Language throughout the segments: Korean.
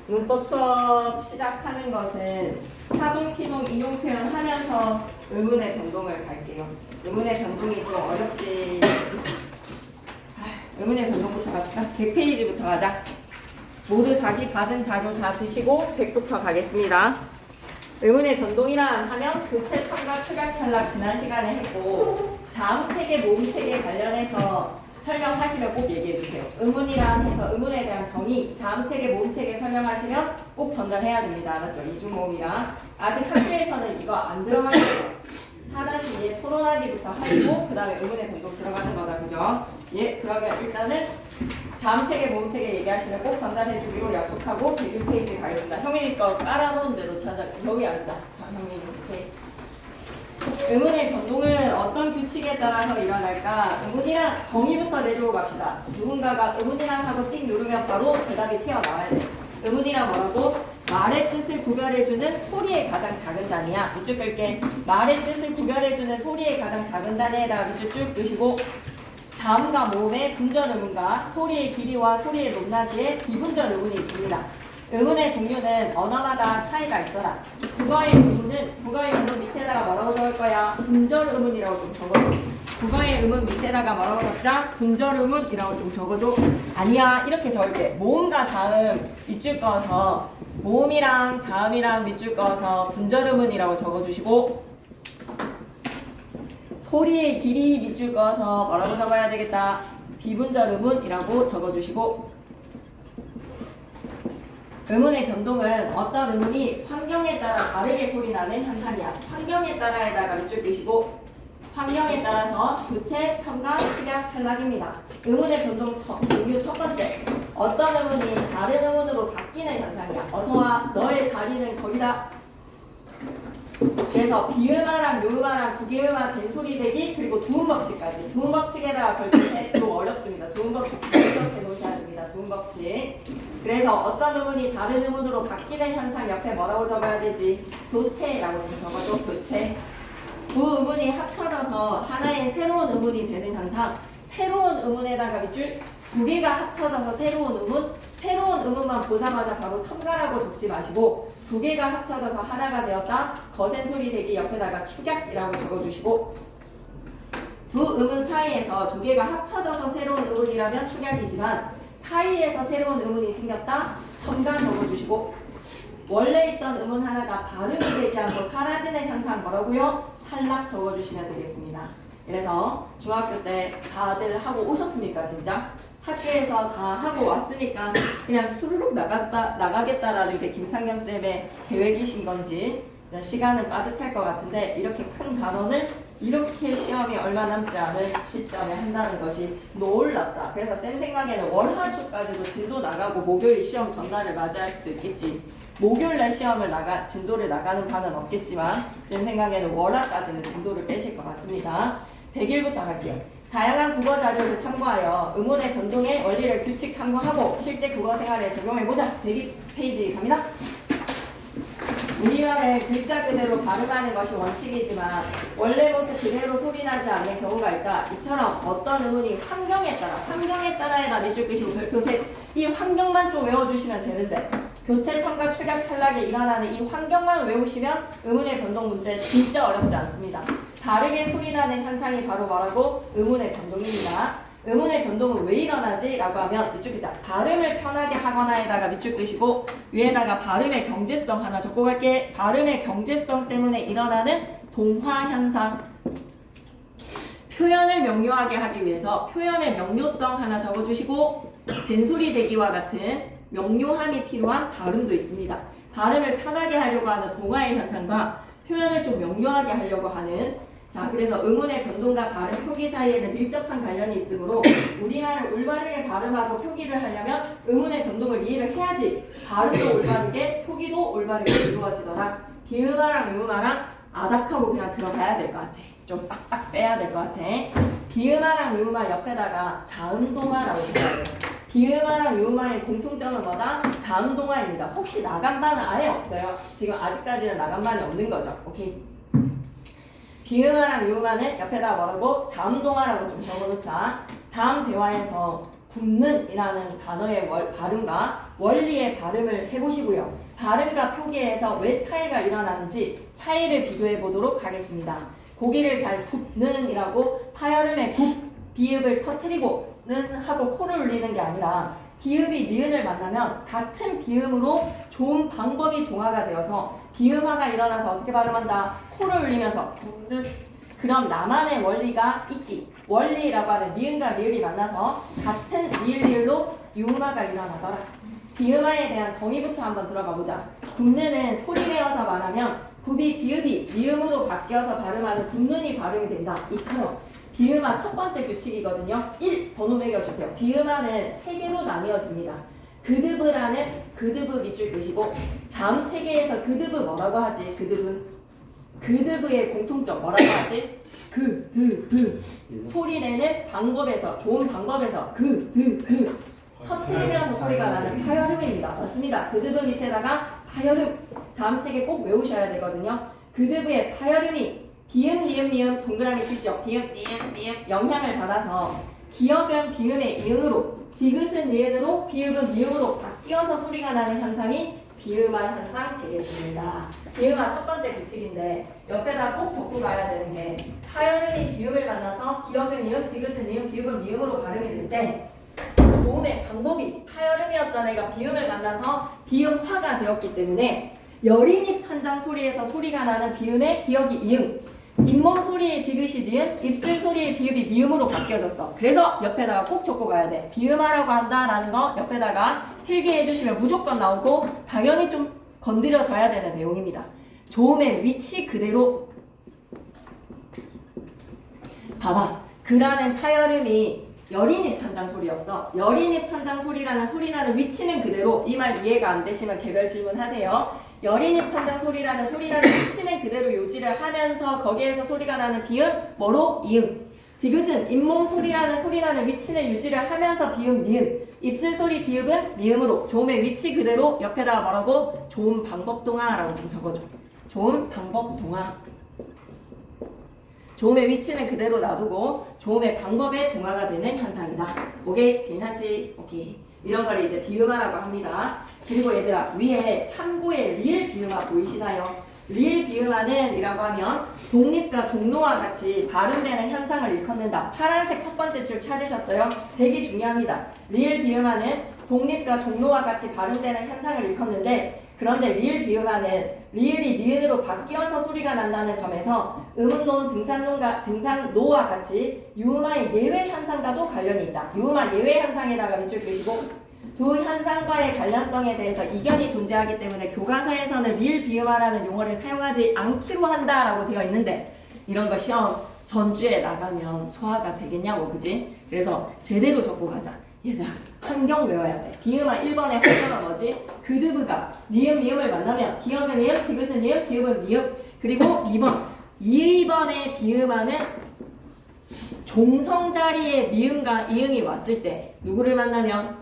문법 수업 시작하는 것은 사동, 피동, 이용 표현 하면서 의문의 변동을 갈게요. 의문의 변동이 좀 어렵지. 의문의 변동부터 갑시다. 100페이지부터 가자. 모두 자기 받은 자료 다 드시고 100부터 가겠습니다. 의문의 변동이라 하면 교체, 첨가, 축약, 탈락 지난 시간에 했고 자음체계, 모음체계 관련해서 설명하시면 꼭 얘기해주세요. 의문이라 해서 의문에 대한 정의, 자음체계, 모음체계 설명하시면 꼭 전달해야 됩니다. 알았죠? 이중모음이랑. 아직 학교에서는 이거 안 들어가는 거예요. 4-2에 토론하기부터 하고 그 다음에 의문의 변동 들어가는 거다. 그죠? 예, 그러면 일단은 자음체계, 모음체계 얘기하시면 꼭 전달해 주기로 약속하고 106페이지 가겠습니다. 형민이 거 깔아놓은 대로 찾아. 여기 앉아. 자, 형민이 이렇게. 의문의 변동은 어떤 규칙에 따라서 일어날까? 의문이랑 정의부터 내주고 갑시다. 누군가가 의문이랑 하고 띵 누르면 바로 대답이 튀어나와야 돼. 의문이랑 뭐라고? 말의 뜻을 구별해주는 소리의 가장 작은 단위야. 밑줄 끌게. 말의 뜻을 구별해주는 소리의 가장 작은 단위에다가 밑줄 쭉 끄시고 자음과 모음의 분절 의문과 소리의 길이와 소리의 높낮이의 비분절 의문이 있습니다. 의문의 종류는 언어마다 차이가 있더라. 국어의 의문 밑에다가 뭐라고 적을 거야? 분절 의문이라고 좀 적어줘. 국어의 의문 밑에다가 뭐라고 적자? 분절 의문이라고 좀 적어줘. 아니야, 이렇게 적을게. 모음과 자음 밑줄 그어서 모음이랑 자음이랑 밑줄 그어서 분절 의문이라고 적어주시고 소리의 길이 밑줄 그어서 뭐라고 적어야 되겠다? 비분절 의문이라고 적어주시고 의문의 변동은 어떤 의문이 환경에 따라 다르게 소리나는 현상이야. 환경에 따라에다가 밑줄 그시고 환경에 따라서 교체, 첨가, 축약, 탈락입니다. 의문의 변동 종류 첫 번째. 어떤 의문이 다른 의문으로 바뀌는 현상이야. 어서와 너의 자리는 거기다. 그래서 비음화랑 요음화랑 구개음화 된소리 대기 그리고 두음 법칙까지. 두음 법칙에다가 별표해 좀 어렵습니다. 두음 법칙 이렇게 놓으셔야 됩니다. 두음 법칙. 그래서 어떤 의문이 다른 의문으로 바뀌는 현상 옆에 뭐라고 적어야 되지? 교체라고 좀 적어줘. 교체. 두 의문이 합쳐져서 하나의 새로운 의문이 되는 현상. 새로운 의문에다가 밑줄 두 개가 합쳐져서 새로운 의문. 새로운 의문만 보자마자 바로 첨가라고 적지 마시고 두 개가 합쳐져서 하나가 되었다. 거센 소리 대기 옆에다가 축약이라고 적어주시고 두 의문 사이에서 두 개가 합쳐져서 새로운 의문이라면 축약이지만 사이에서 새로운 의문이 생겼다. 첨가 적어주시고 원래 있던 의문 하나가 발음이 되지 않고 사라지는 현상 뭐라고요? 탈락 적어주시면 되겠습니다. 그래서 중학교 때 다들 하고 오셨습니까? 진짜? 학교에서 다 하고 왔으니까 그냥 수르륵 나가겠다라는 게 김상경 쌤의 계획이신 건지 시간은 빠듯할 것 같은데 이렇게 큰 단원을 이렇게 시험이 얼마 남지 않은 시점에 한다는 것이 놀랍다. 그래서 쌤 생각에는 월화수까지도 진도 나가고 목요일 시험 전날을 맞이할 수도 있겠지. 목요일날 시험을 진도를 나가는 바는 없겠지만 쌤 생각에는 월화까지는 진도를 빼실 것 같습니다. 100일부터 갈게요. 다양한 국어 자료를 참고하여 의문의 변동의 원리를 규칙 탐구하고 실제 국어 생활에 적용해보자. 102페이지 갑니다. 우리말을 글자 그대로 발음하는 것이 원칙이지만 원래 모습 그대로 소리나지 않는 경우가 있다. 이처럼 어떤 의문이 환경에 따라에다 밑줄 끄시고 별표색 이 환경만 좀 외워주시면 되는데 교체, 첨가, 축약, 탈락에 일어나는 이 환경만 외우시면 의문의 변동 문제 진짜 어렵지 않습니다. 다르게 소리나는 현상이 바로 뭐라고? 의문의 변동입니다. 의문의 변동은 왜 일어나지? 라고 하면 밑줄 끄자. 발음을 편하게 하거나에다가 밑줄 끄시고 위에다가 발음의 경제성 하나 적고 갈게. 발음의 경제성 때문에 일어나는 동화 현상. 표현을 명료하게 하기 위해서 표현의 명료성 하나 적어주시고 된소리 대기와 같은 명료함이 필요한 발음도 있습니다. 발음을 편하게 하려고 하는 동화의 현상과 표현을 좀 명료하게 하려고 하는 자, 그래서 의문의 변동과 발음 표기 사이에는 밀접한 관련이 있으므로 우리말을 올바르게 발음하고 표기를 하려면 의문의 변동을 이해를 해야지 발음도 올바르게 표기도 올바르게 이루어지더라. 비음화랑 의음화랑 아닥하고 그냥 들어가야 될 것 같아. 좀 빡빡 빼야 될 것 같아. 비음화랑 의음화 옆에다가 자음동화라고 적어야 돼요. 비음화랑 의음화의 공통점은 뭐다? 자음동화입니다. 혹시 나간 바는 아예 없어요. 지금 아직까지는 나간 바는 없는 거죠. 오케이. 비음화랑 의음화는 옆에다 뭐라고? 자음동화라고 좀 적어놓자. 다음 대화에서 굽는이라는 단어의 발음과 원리의 발음을 해보시고요. 발음과 표기에서 왜 차이가 일어나는지 차이를 비교해 보도록 하겠습니다. 고기를 잘 굽는이라고 파열음의 굽, 비읍을 터뜨리고 는 하고 코를 울리는 게 아니라 비읍이 니은을 만나면 같은 비음으로 좋은 방법이 동화가 되어서 비음화가 일어나서 어떻게 발음한다? 코를 울리면서 굽는. 그럼 나만의 원리가 있지. 원리라고 하는 니은과 리을이 만나서 같은 리을로 유음화가 일어나더라. 비음화에 대한 정의부터 한번 들어가 보자. 굽는은 소리 내어서 말하면 굽이 비읍이 미음으로 바뀌어서 발음하는 굽는이 발음이 된다. 이처럼 비음화 첫 번째 규칙이거든요. 1 번호 매겨주세요. 비음화는 3개로 나뉘어집니다. 그드브라는 그드브 밑줄 그시고 다음 체계에서 그드브 뭐라고 하지? 그드브의 공통점 뭐라고 하지? 그드브 소리 내는 방법에서 좋은 방법에서 그드브 터트리면서 소리가 나는 파열음입니다. 맞습니다. 그드브 밑에다가 파열음 다음 체계 꼭 외우셔야 되거든요. 그드브의 파열음이 비음, 니은, 미음 동그라미 치시죠. 비음, 니은, 미음 영향을 받아서 기억은 비음의 이응으로 디귿은 니은으로 비읍은 미음으로 바뀌어서 소리가 나는 현상이 비음화 현상 되겠습니다. 비음화 첫 번째 규칙인데 옆에다 꼭 적고 가야 되는 게 파열음이 비음을 만나서 기억은 이응, 디귿은 니은, 비읍은 미음으로 발음이 될 때 조음의 방법이 파열음이었던 애가 비음을 만나서 비음화가 되었기 때문에 여린입 천장 소리에서 소리가 나는 비음의 기억이 이응, 잇몸 소리의 디귿이 니은, 입술 소리의 비읍이 미음으로 바뀌어졌어. 그래서 옆에다가 꼭 적고 가야 돼. 비음화라고 한다라는 거 옆에다가 필기해 주시면 무조건 나오고 당연히 좀 건드려져야 되는 내용입니다. 조음의 위치 그대로 봐봐. 그라는 파열음이 여린입 천장 소리였어. 여린입 천장 소리라는 소리 나는 위치는 그대로. 이 말 이해가 안 되시면 개별 질문하세요. 여린입 천장 소리라는 소리 나는 위치는 그대로 요지를 하면서 거기에서 소리가 나는 비음 뭐로? 이응. 디귿은 잇몸 소리라는 소리 나는 위치는 유지를 하면서 비음 니은. 입술 소리 비읍은 미음으로. 조음의 위치 그대로 옆에다가 뭐라고? 조음 방법 동화라고 좀 적어줘. 조음 방법 동화. 조음의 위치는 그대로 놔두고 조음의 방법에 동화가 되는 현상이다. 오케이? 괜찮지? 오케이. 이런 거를 이제 비음화라고 합니다. 그리고 얘들아 위에 참고의 리을 비음화 보이시나요? 리을 비음화는 이라고 하면 독립과 종로와 같이 발음되는 현상을 일컫는다. 파란색 첫 번째 줄 찾으셨어요? 되게 중요합니다. 리을 비음화는 독립과 종로와 같이 발음되는 현상을 일컫는데 그런데 리을 비음화는 리을이 니은으로 바뀌어서 소리가 난다는 점에서 음운노은 등산노와 같이 유음화의 예외 현상과도 관련이 있다. 유음화 예외 현상에다가 밑줄 그리시고 두 현상과의 관련성에 대해서 이견이 존재하기 때문에 교과서에서는 리을 비음화라는 용어를 사용하지 않기로 한다라고 되어 있는데 이런 거 시험 전주에 나가면 소화가 되겠냐고 그지? 그래서 제대로 적고 가자. 얘들아 환경 외워야 돼. 비음화 1번의 환경은 뭐지? 그드브가 니은 미음을 만나면 기억은 니은, 디귿은 니은, 비읍은 미음. 그리고 2번의 비음화는 종성자리에 미음과 이응이 왔을 때 누구를 만나면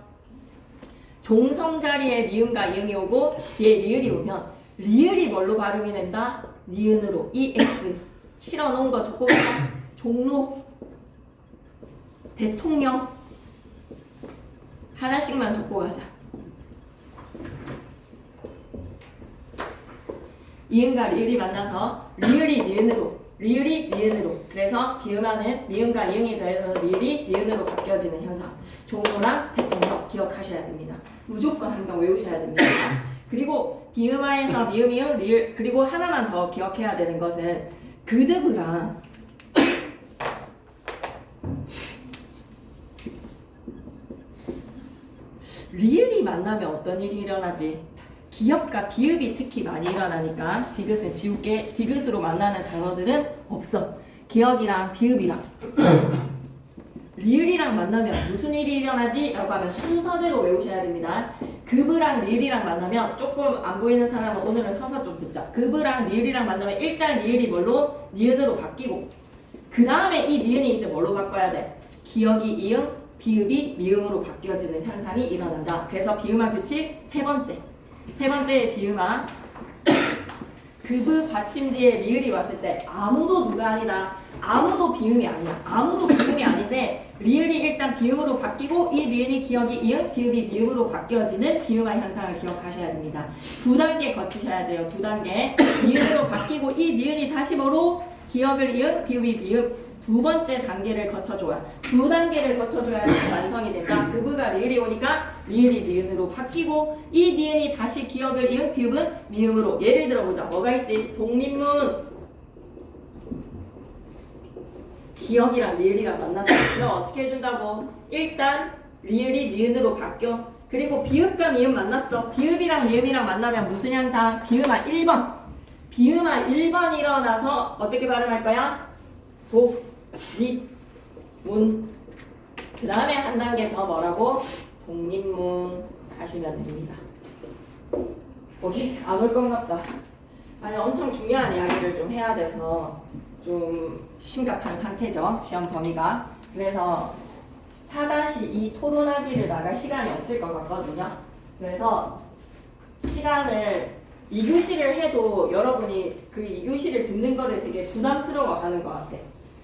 종성자리에 미음과 이응이 오고 뒤에 리을이 오면 리을이 뭘로 발음이 된다? 니은으로. EX 실어놓은 거 적고 종로 대통령 하나씩만 적고 가자. 이응과 리을이 만나서 리을이 니은으로 그래서 비음화는 미음과 이응이 더해서 리을이 니은으로 바뀌어지는 현상. 종로랑 대통령 기억하셔야 됩니다. 무조건 한 번 외우셔야 됩니다. 그리고 비음화에서 미음, 이응, 리을 그리고 하나만 더 기억해야 되는 것은 그드브랑 리을이 만나면 어떤 일이 일어나지? 기역과 비읍이 특히 많이 일어나니까 디귿은 지울게. 디귿으로 만나는 단어들은 없어. 기역이랑 비읍이랑 리을이랑 만나면 무슨 일이 일어나지? 라고 하면 순서대로 외우셔야 됩니다. 그브랑 리을이랑 만나면 조금 안 보이는 사람은 오늘은 서서 좀 듣자. 그브랑 리을이랑 만나면 일단 리을이 뭘로? 니은으로 바뀌고 그 다음에 이 니은이 이제 뭘로 바꿔야 돼? 기역이 이응, 비읍이 미음으로 바뀌어지는 현상이 일어난다. 그래서 비음화 규칙 세 번째의 비음화 그브 받침 뒤에 리을이 왔을 때 아무도 누가 아니다. 아무도 비음이 아니야. 아무도 비음이 아닌데 리을이 일단 비음으로 바뀌고 이 리을이 기억이 이음, 비읍이 미음으로 바뀌어지는 비음화 현상을 기억하셔야 됩니다. 두 단계 거치셔야 돼요. 두 단계. 리을로 바뀌고 이 리을이 다시 뭐로 기억을 이음, 비읍이 미음. 두 번째 단계를 거쳐줘야 두 단계를 거쳐줘야 완성이 된다. 그브가 리을이 오니까 리을이 니은으로 바뀌고 이 니은이 다시 기억을 이음 비읍은 미음으로. 예를 들어보자. 뭐가 있지? 독립문 기억이랑 리을이랑 만나서 그럼 어떻게 해준다고? 일단 리을이 니은으로 바뀌어. 그리고 비읍과 미음 만났어. 비읍이랑 미음이랑 만나면 무슨 현상? 비음화 1번. 비음화 1번 일어나서 어떻게 발음할 거야? 독립문. 그 다음에 한 단계 더 뭐라고? 독립문 하시면 됩니다. 오케이? 안 올 것 같다. 아니 엄청 중요한 이야기를 좀 해야 돼서 좀 심각한 상태죠. 시험 범위가. 그래서 4-2 토론하기를 나갈 시간이 없을 것 같거든요. 그래서 시간을 2교시를 해도 여러분이 그 2교시를 듣는 거를 되게 부담스러워 하는 것 같아.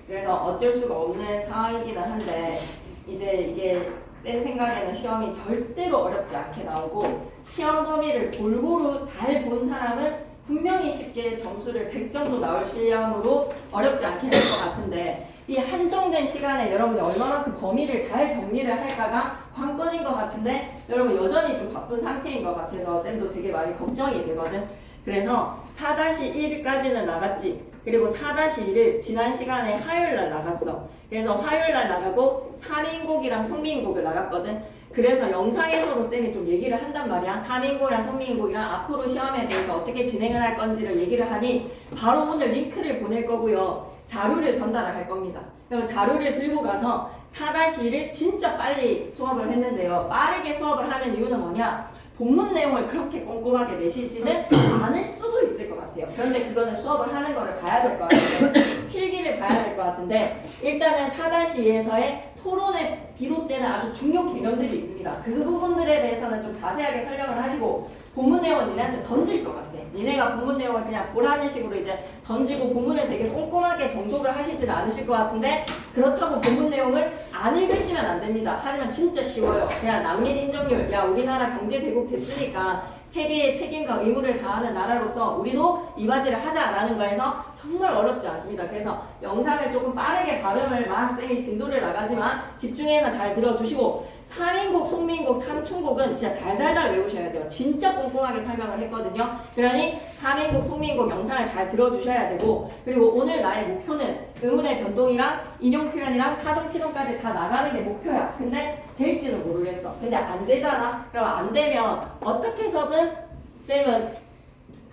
그래서 어쩔 수가 없는 상황이기는 한데 이제 이게 쌤 생각에는 시험이 절대로 어렵지 않게 나오고 시험 범위를 골고루 잘 본 사람은 분명히 쉽게 점수를 100 정도 나올 실력으로 어렵지 않게 될 것 같은데 이 한정된 시간에 여러분이 얼마나 그 범위를 잘 정리를 할까가 관건인 것 같은데 여러분 여전히 좀 바쁜 상태인 것 같아서 쌤도 되게 많이 걱정이 되거든. 그래서 4-1까지는 나갔지. 그리고 4-1을 지난 시간에 화요일날 나갔어. 그래서 화요일날 나가고 3인곡이랑 성민곡을 나갔거든. 그래서 영상에서도 쌤이 좀 얘기를 한단 말이야. 3인곡이랑 성민곡이랑 앞으로 시험에 대해서 어떻게 진행을 할 건지를 얘기를 하니 바로 오늘 링크를 보낼 거고요. 자료를 전달할 겁니다. 그럼 자료를 들고 가서 4-1을 진짜 빨리 수업을 했는데요. 빠르게 수업을 하는 이유는 뭐냐? 본문 내용을 그렇게 꼼꼼하게 내시지는 않을 수도 있을 것 같아요. 그런데 그거는 수업을 하는 거를 봐야 될 것 같아요. 필기를 봐야 될 것 같은데 일단은 4-2에서의 토론에 비롯되는 아주 중요 개념들이 있습니다. 그 부분들에 대해서는 좀 자세하게 설명을 하시고 본문 내용은 니네한테 던질 것 같아. 니네가 본문 내용을 그냥 보라는 식으로 이제 던지고 본문을 되게 꼼꼼하게 정독을 하시지는 않으실 것 같은데 그렇다고 본문 내용을 안 읽으시면 안 됩니다. 하지만 진짜 쉬워요. 그냥 난민 인정률, 야 우리나라 경제 대국 됐으니까 세계의 책임과 의무를 다하는 나라로서 우리도 이바지를 하자라는 거에서 정말 어렵지 않습니다. 그래서 영상을 조금 빠르게 발음을 막 쌤이 진도를 나가지만 집중해서 잘 들어주시고 3인곡, 송민곡, 삼춘곡은 진짜 달달달 외우셔야 돼요. 진짜 꼼꼼하게 설명을 했거든요. 그러니 3인곡, 송민곡 영상을 잘 들어주셔야 되고 그리고 오늘 나의 목표는 의문의 변동이랑 인용 표현이랑 사동 피동까지 다 나가는 게 목표야. 근데 될지는 모르겠어. 근데 안 되잖아. 그럼 안 되면 어떻게 해서든 쌤은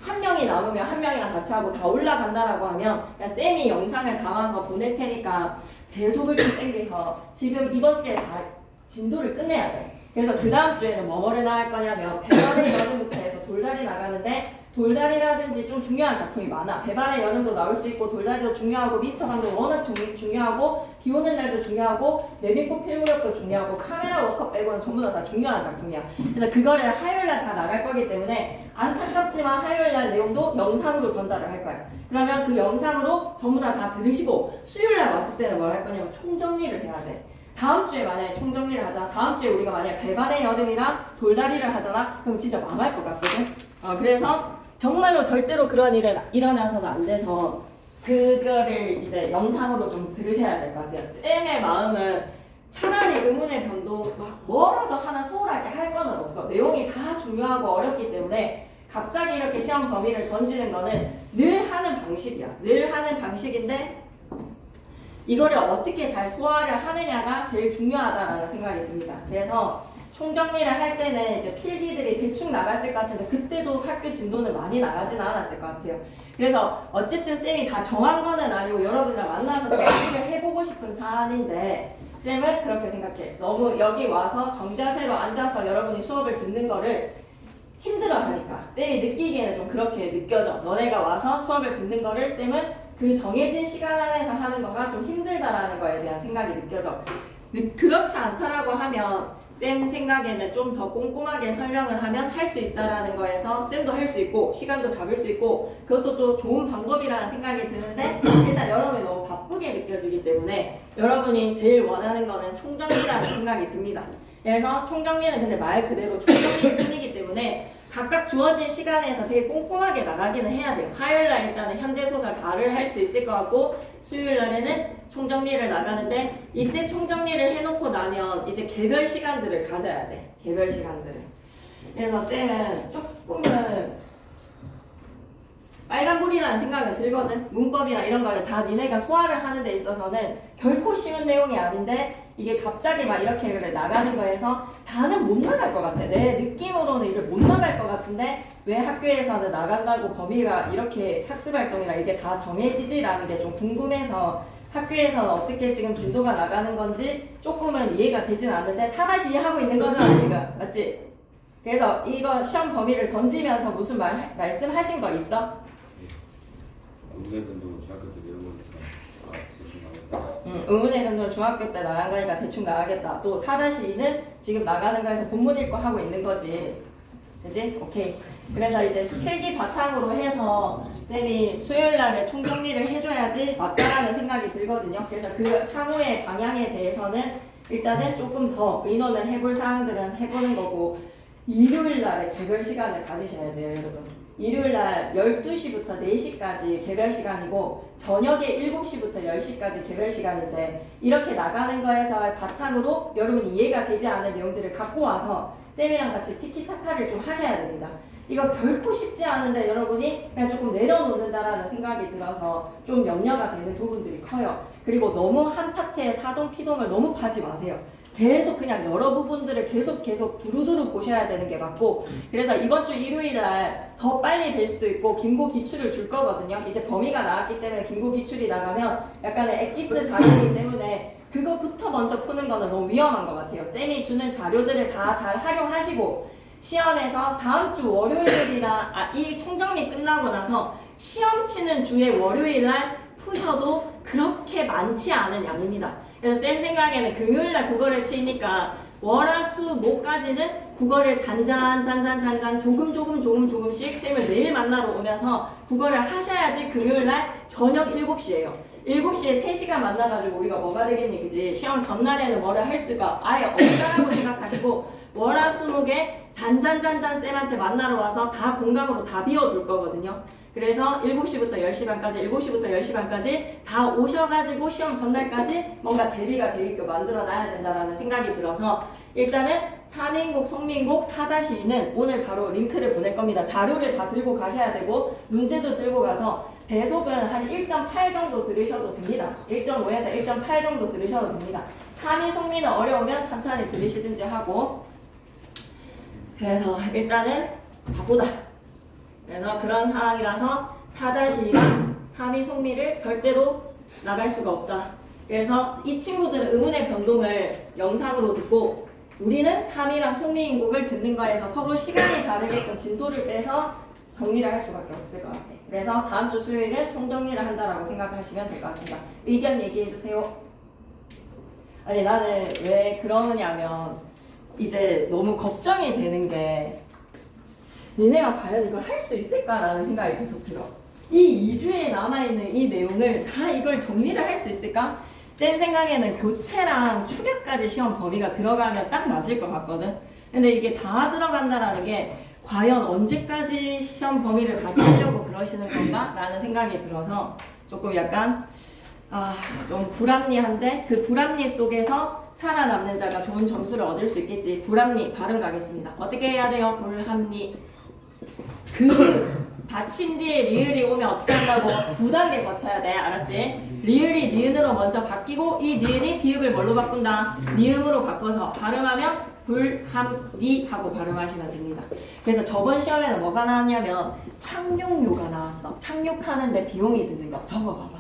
한 명이 남으면 한 명이랑 같이 하고 다 올라간다라고 하면 그냥 쌤이 영상을 담아서 보낼 테니까 배속을 좀 땡겨서 지금 이번 주에 다 진도를 끝내야 돼. 그래서 그 다음 주에는 뭐를 나갈 거냐면 배반의 여름부터 해서 돌다리 나가는데 돌다리라든지 좀 중요한 작품이 많아. 배반의 여름도 나올 수 있고 돌다리도 중요하고 미스터 강도 워낙 중요하고 비 오는 날도 중요하고 내빈꽃 필무렵도 중요하고 카메라 워커 빼고는 전부 다 중요한 작품이야. 그래서 그거를 화요일날 다 나갈 거기 때문에 안타깝지만 화요일날 내용도 영상으로 전달을 할 거야. 그러면 그 영상으로 전부 다 들으시고 수요일날 왔을 때는 뭘 할 거냐면 총정리를 해야 돼. 다음 주에 만약에 총정리를 하자. 다음 주에 우리가 만약에 배반의 여름이랑 돌다리를 하잖아. 그럼 진짜 망할 것 같거든. 그래서 정말로 절대로 그런 일은 일어나서는 안 돼서 그거를 이제 영상으로 좀 들으셔야 될 것 같아요. 쌤의 마음은 차라리 의문의 변동 막 뭐라도 하나 소홀하게 할 거는 없어. 내용이 다 중요하고 어렵기 때문에 갑자기 이렇게 시험 범위를 던지는 거는 늘 하는 방식이야. 늘 하는 방식인데 이거를 어떻게 잘 소화를 하느냐가 제일 중요하다라는 생각이 듭니다. 그래서 총정리를 할 때는 이제 필기들이 대충 나갔을 것 같은데 그때도 학교 진도는 많이 나가지는 않았을 것 같아요. 그래서 어쨌든 쌤이 다 정한 거는 아니고 여러분이랑 만나서 얘기를 해보고 싶은 사안인데 쌤은 그렇게 생각해. 너무 여기 와서 정자세로 앉아서 여러분이 수업을 듣는 거를 힘들어하니까 쌤이 느끼기에는 좀 그렇게 느껴져. 너네가 와서 수업을 듣는 거를 쌤은 그 정해진 시간 안에서 하는 거가 좀 힘들다라는 거에 대한 생각이 느껴져. 그렇지 않다라고 하면 쌤 생각에는 좀 더 꼼꼼하게 설명을 하면 할 수 있다라는 거에서 쌤도 할 수 있고 시간도 잡을 수 있고 그것도 또 좋은 방법이라는 생각이 드는데 일단 여러분이 너무 바쁘게 느껴지기 때문에 여러분이 제일 원하는 거는 총정리라는 생각이 듭니다. 그래서 총정리는 근데 말 그대로 총정리일 뿐이기 때문에 각각 주어진 시간에서 되게 꼼꼼하게 나가기는 해야 돼요. 화요일날 일단은 현대소설 가를 할 수 있을 것 같고 수요일날에는 총정리를 나가는데 이때 총정리를 해놓고 나면 이제 개별 시간들을 가져야 돼. 개별 시간들을. 그래서 쌤은 조금은 빨간불이라는 생각은 들거든. 문법이나 이런 거를 다 니네가 소화를 하는 데 있어서는 결코 쉬운 내용이 아닌데 이게 갑자기 막 이렇게 그래 나가는 거에서 다는 못 나갈 것 같아. 내 느낌으로는 이제 못 나갈 것 같은데 왜 학교에서는 나간다고 범위가 이렇게 학습활동이랑 이게 다 정해지지라는 게 좀 궁금해서 학교에서는 어떻게 지금 진도가 나가는 건지 조금은 이해가 되진 않는데 4-2 하고 있는 거잖아 지금. 맞지? 그래서 이거 시험 범위를 던지면서 무슨 말씀하신 거 있어? 의문의 변동은 중학교 때 배운 거니까 대충 나겠다. 의문의 변동 중학교 때 나간 거니까 대충 나가겠다. 또 4-2는 지금 나가는 거에서 본문 읽고 하고 있는 거지. 그지? 오케이. 그래서 이제 필기 바탕으로 해서 쌤이 수요일 날에 총정리를 해줘야지 맞다라는 생각이 들거든요. 그래서 그 향후의 방향에 대해서는 일단은 조금 더 의논을 해볼 사항들은 해보는 거고 일요일 날에 개별 시간을 가지셔야 돼요, 여러분. 일요일 날 12시부터 4시까지 개별 시간이고 저녁에 7시부터 10시까지 개별 시간인데 이렇게 나가는 거에서 바탕으로 여러분 이해가 되지 않은 내용들을 갖고 와서 쌤이랑 같이 티키타카를 좀 하셔야 됩니다. 이거 결코 쉽지 않은데 여러분이 그냥 조금 내려놓는다라는 생각이 들어서 좀 염려가 되는 부분들이 커요. 그리고 너무 한 파트에 사동 피동을 너무 파지 마세요. 계속 그냥 여러 부분들을 계속 두루두루 보셔야 되는 게 맞고 그래서 이번 주 일요일 날 더 빨리 될 수도 있고 김고 기출을 줄 거거든요. 이제 범위가 나왔기 때문에 김고 기출이 나가면 약간의 엑기스 자료이기 때문에 그거부터 먼저 푸는 거는 너무 위험한 것 같아요. 쌤이 주는 자료들을 다 잘 활용하시고 시험에서 다음 주 월요일이나 이 총정리 끝나고 나서 시험 치는 주의 월요일 날 푸셔도 그렇게 많지 않은 양입니다. 그래서 쌤 생각에는 금요일 날 국어를 치니까 월화수목까지는 국어를 잔잔 조금씩 쌤을 매일 만나러 오면서 국어를 하셔야지 금요일 날 저녁 7시예요. 7시에 3시간 만나가지고 우리가 뭐가 되겠니 그지? 시험 전날에는 뭐를 할 수가 아예 없다라고 생각하시고 월화수목에 잔잔 쌤한테 만나러 와서 다 공강으로 다 비워둘 거거든요. 그래서 7시부터 10시 반까지 7시부터 10시 반까지 다 오셔가지고 시험 전날까지 뭔가 대비가 되게끔 만들어 놔야 된다라는 생각이 들어서 일단은 3인곡, 송민곡 4-2는 오늘 바로 링크를 보낼 겁니다. 자료를 다 들고 가셔야 되고 문제도 들고 가서 배속은 한 1.8 정도 들으셔도 됩니다. 1.5에서 1.8 정도 들으셔도 됩니다. 3인 송민은 어려우면 천천히 들으시든지 하고 그래서 일단은 바보다. 그래서 그런 상황이라서 4-2랑 3인 송미를 절대로 나갈 수가 없다. 그래서 이 친구들은 의문의 변동을 영상으로 듣고 우리는 3이랑 송미인곡을 듣는 거에서 서로 시간이 다르게끔 진도를 빼서 정리를 할 수밖에 없을 것 같아. 그래서 다음 주 수요일은 총정리를 한다라고 생각하시면 될 것 같습니다. 의견 얘기해주세요. 아니 나는 왜 그러느냐면 이제 너무 걱정이 되는 게 니네가 과연 이걸 할 수 있을까라는 생각이 계속 들어. 이 2주에 남아있는 이 내용을 다 이걸 정리를 할 수 있을까? 쌤 생각에는 교체랑 추격까지 시험 범위가 들어가면 딱 맞을 것 같거든. 근데 이게 다 들어간다라는 게 과연 언제까지 시험 범위를 다 채우려고 그러시는 건가? 라는 생각이 들어서 조금 약간 좀 불합리한데 그 불합리 속에서 살아남는 자가 좋은 점수를 얻을 수 있겠지. 불합리 발음 가겠습니다. 어떻게 해야 돼요? 불합리. 그 받침 뒤에 리을이 오면 어떻게 한다고? 2단계 거쳐야 돼. 알았지? 리을이 니은으로 먼저 바뀌고 이 니은이 비읍을 뭘로 바꾼다? 니음으로 바꿔서 발음하면 불합리 하고 발음하시면 됩니다. 그래서 저번 시험에는 뭐가 나왔냐면 착륙료가 나왔어. 착륙하는데 비용이 드는 거. 적어봐봐.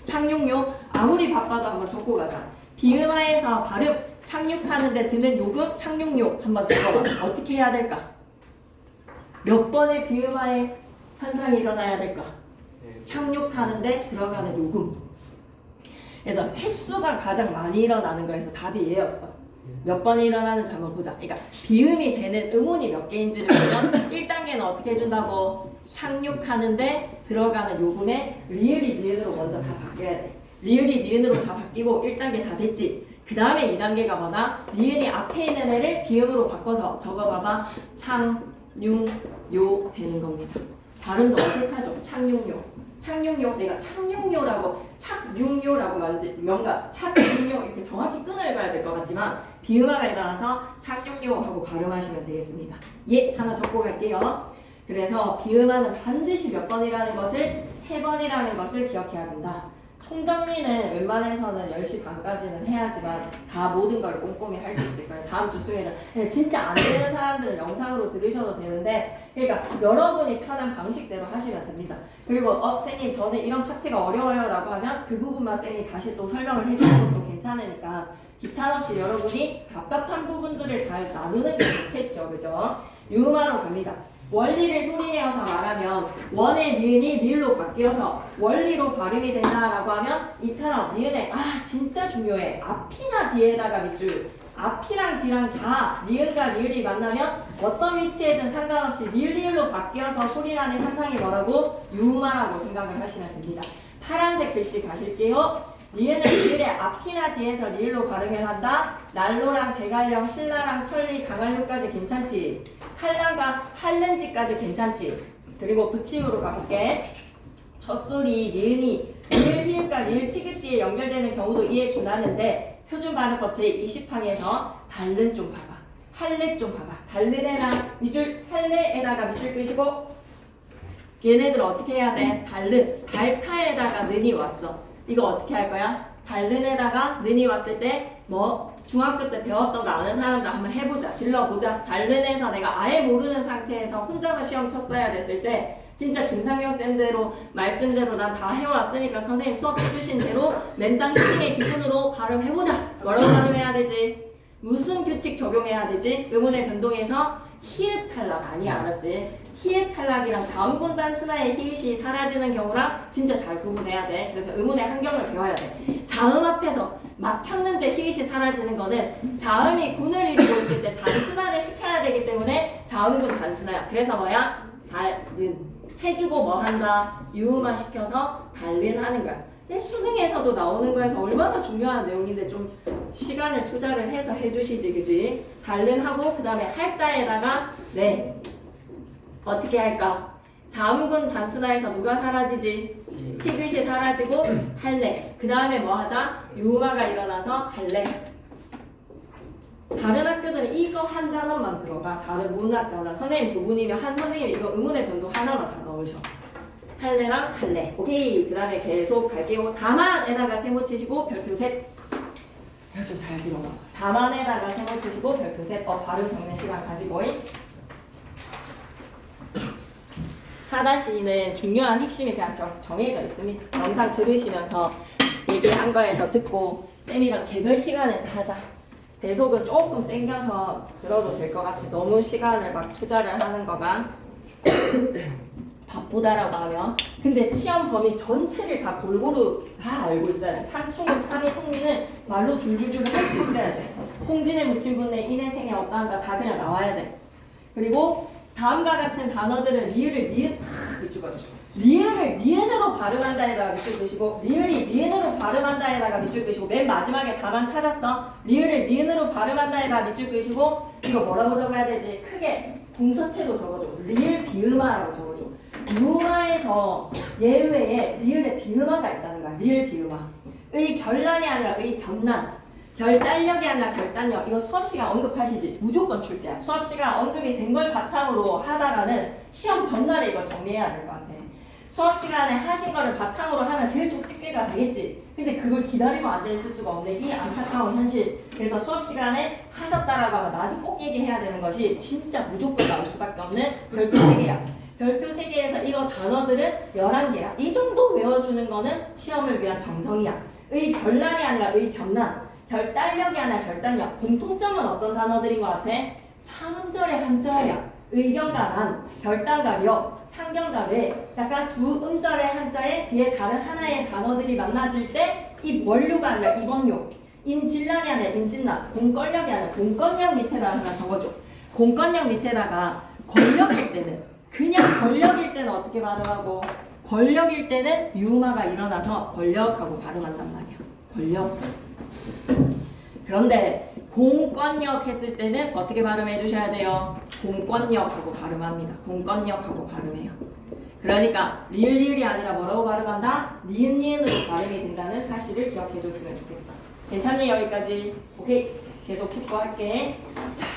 착륙료 아무리 바빠도 한번 적고 가자. 비음하에서 발음 착륙하는데 드는 요금 착륙료 한번 적어봐. 어떻게 해야 될까? 몇 번의 비음하에 현상이 일어나야 될까? 착륙하는데 들어가는 요금. 그래서 횟수가 가장 많이 일어나는 거에서 답이 얘였어. 몇 번이 일어나는지 한번 보자. 그러니까 비음이 되는 음운이 몇 개인지를 보면 1단계는 어떻게 해준다고? 착륙하는데 들어가는 요금에 리을이 니은으로 먼저 다 바뀌어야 돼. 리을이 니은으로 다 바뀌고 1단계 다 됐지. 그 다음에 2단계가 뭐다? 니은이 앞에 있는 애를 비음으로 바꿔서 적어봐봐. 창융요 되는 겁니다. 발음도 어색하죠? 창융요. 창융요. 내가 창융요라고 착융요라고 뭔가 착융요 이렇게 정확히 끈을 그어야 될 것 같지만 비음화가 일어나서 착융요 하고 발음하시면 되겠습니다. 예, 하나 적고 갈게요. 그래서 비음화는 반드시 몇 번이라는 것을 3번이라는 것을 기억해야 된다. 총정리는 웬만해서는 10시 반까지는 해야지만 다 모든 걸 꼼꼼히 할 수 있을 거예요. 다음 주 수요일은 진짜 안 되는 사람들은 영상으로 들으셔도 되는데 그러니까 여러분이 편한 방식대로 하시면 됩니다. 그리고 선생님 저는 이런 파트가 어려워요 라고 하면 그 부분만 쌤이 다시 또 설명을 해주는 것도 괜찮으니까 기탄 없이 여러분이 답답한 부분들을 잘 나누는 게 좋겠죠. 그죠? 유음화로 갑니다. 원리를 소리내어서 말하면 원의 니은이 리을로 바뀌어서 원리로 발음이 된다라고 하면 이처럼 니은에 진짜 중요해. 앞이나 뒤에다가 밑줄 앞이랑 뒤랑 다 니은과 리을이 만나면 어떤 위치에든 상관없이 리을로 바뀌어서 소리나는 현상이 뭐라고? 유음화라고 생각을 하시면 됩니다. 파란색 글씨 가실게요. 니은은 리을의 앞이나 뒤에서 리을로 발음을 한다. 난로랑 대관령, 신라랑 천리, 강한류까지 괜찮지. 한랑과 한른지까지 괜찮지. 그리고 붙임으로 가볼게. 젖소리, 니은이 리을, 히읗과 리을, 티귿뒤에 연결되는 경우도 이해 준하는데 표준 발음법 제20항에서 달른 좀 봐봐. 할래 좀 봐봐. 달른에다 밑줄, 할래에다가 밑줄 끄시고 얘네들 어떻게 해야 돼? 달른, 달타에다가 는이 왔어. 이거 어떻게 할 거야? 달른에다가 는이 왔을 때 뭐 중학교 때 배웠던 거 아는 사람들 한번 해보자. 질러보자. 달른에서 내가 아예 모르는 상태에서 혼자서 시험 쳤어야 됐을 때 진짜 김상경 쌤대로 말씀대로 난 다 해왔으니까 선생님 수업 해주신 대로 맨땅 히팅의 기분으로 발음해보자. 뭐라고 발음해야 되지? 무슨 규칙 적용해야 되지? 음운의 변동에서 히읗 탈락 아니 알았지? 히읗 탈락이랑 다음 군단 순화의 히읗이 사라지는 경우랑 진짜 잘 구분해야 돼. 그래서 음운의 한경을 배워야 돼. 자음 앞에서 막혔는데 히읗이 사라지는 거는 자음이 군을 이루고 있을 때 단순화를 시켜야 되기 때문에 자음군 단순화야. 그래서 뭐야? 달른 해주고 뭐 한다? 유음화 시켜서 달른 하는 거야. 수능에서도 나오는 거에서 얼마나 중요한 내용인데 좀 시간을 투자를 해서 해주시지, 그지? 달른하고 그 다음에 할다에다가 네 어떻게 할까? 자음군 단순화에서 누가 사라지지? 티귿이 사라지고 할래. 그 다음에 뭐 하자? 유음화가 일어나서 할래. 다른 학교들은 이거 한 단어만 들어가. 다른 문학 단어. 선생님 두 분이면 한 선생님이 이거 음운의 변동 하나만 다 넣으셔. 할래랑 할래. 오케이. 그 다음에 계속 갈게요. 다만에다가 세모 치시고 별표 셋. 좀 잘 들어봐. 다만에다가 세모 치시고 별표 셋. 발음 적는 시간 가지고. 4-2는 중요한 핵심이 그냥 정해져 있습니다. 영상 들으시면서 얘기한 거에서 듣고 쌤이랑 개별 시간에서 하자. 대속은 조금 땡겨서 들어도 될 것 같아. 너무 시간을 막 투자를 하는 거가 바쁘다라고 하면. 근데 시험 범위 전체를 다 골고루 다 알고 있어야 돼. 상충은 3의 통리는 말로 줄줄줄 할 수 있어야 돼. 홍진의 무침분의 인의 생의 어떠한가 다 그냥 나와야 돼. 그리고 다음과 같은 단어들은 리을을 니은 리을을 니은으로 발음한다에다가 밑줄 끄시고 리을이 니은으로 발음한다에다가 밑줄 끄시고 맨 마지막에 다만 찾았어. 리을을 니은으로 발음한다에다가 밑줄 끄시고 이거 뭐라고 적어야 되지? 크게 궁서체로 적어줘. 리을 비음화라고 적어줘. 유음화에서 예외에 리을에 비음화가 있다는 거야. 리을 비음화. 의 결란이 아니라 의 변란. 결단력이 아니라 결단력. 이거 수업시간 언급하시지. 무조건 출제야. 수업시간 언급이 된 걸 바탕으로 하다가는 시험 전날에 이거 정리해야 될 것 같아. 수업시간에 하신 거를 바탕으로 하면 제일 쪽집게가 되겠지. 근데 그걸 기다리고 앉아있을 수가 없네. 이 안타까운 현실. 그래서 수업시간에 하셨다라고 하면 나도 꼭 얘기해야 되는 것이 진짜 무조건 나올 수밖에 없는 별표 3개야. 별표 3개에서 이거 단어들은 11개야. 이 정도 외워주는 거는 시험을 위한 정성이야. 의 결란이 아니라 의 변란. 결단력이 아니라 결단력. 공통점은 어떤 단어들인 것 같아? 3음절의 한자야. 의견과 난, 결단과 력, 상견과 내. 약간 두 음절의 한자에 뒤에 다른 하나의 단어들이 만나질 때 이 원료가 아니라 입원료. 임진란이 아니라 임진란, 공권력이 아니라 공권력 밑에다가 하나 적어줘. 공권력 밑에다가 권력일 때는, 그냥 권력일 때는 어떻게 발음하고, 권력일 때는 유음화가 일어나서 권력하고 발음한단 말이야. 권력. 그런데 공권력 했을 때는 어떻게 발음해 주셔야 돼요? 공권력하고 발음합니다. 공권력하고 발음해요. 그러니까 리을이 아니라 뭐라고 발음한다? 니은으로 발음이 된다는 사실을 기억해 줬으면 좋겠어. 괜찮니? 여기까지? 오케이. 계속 킵고 할게.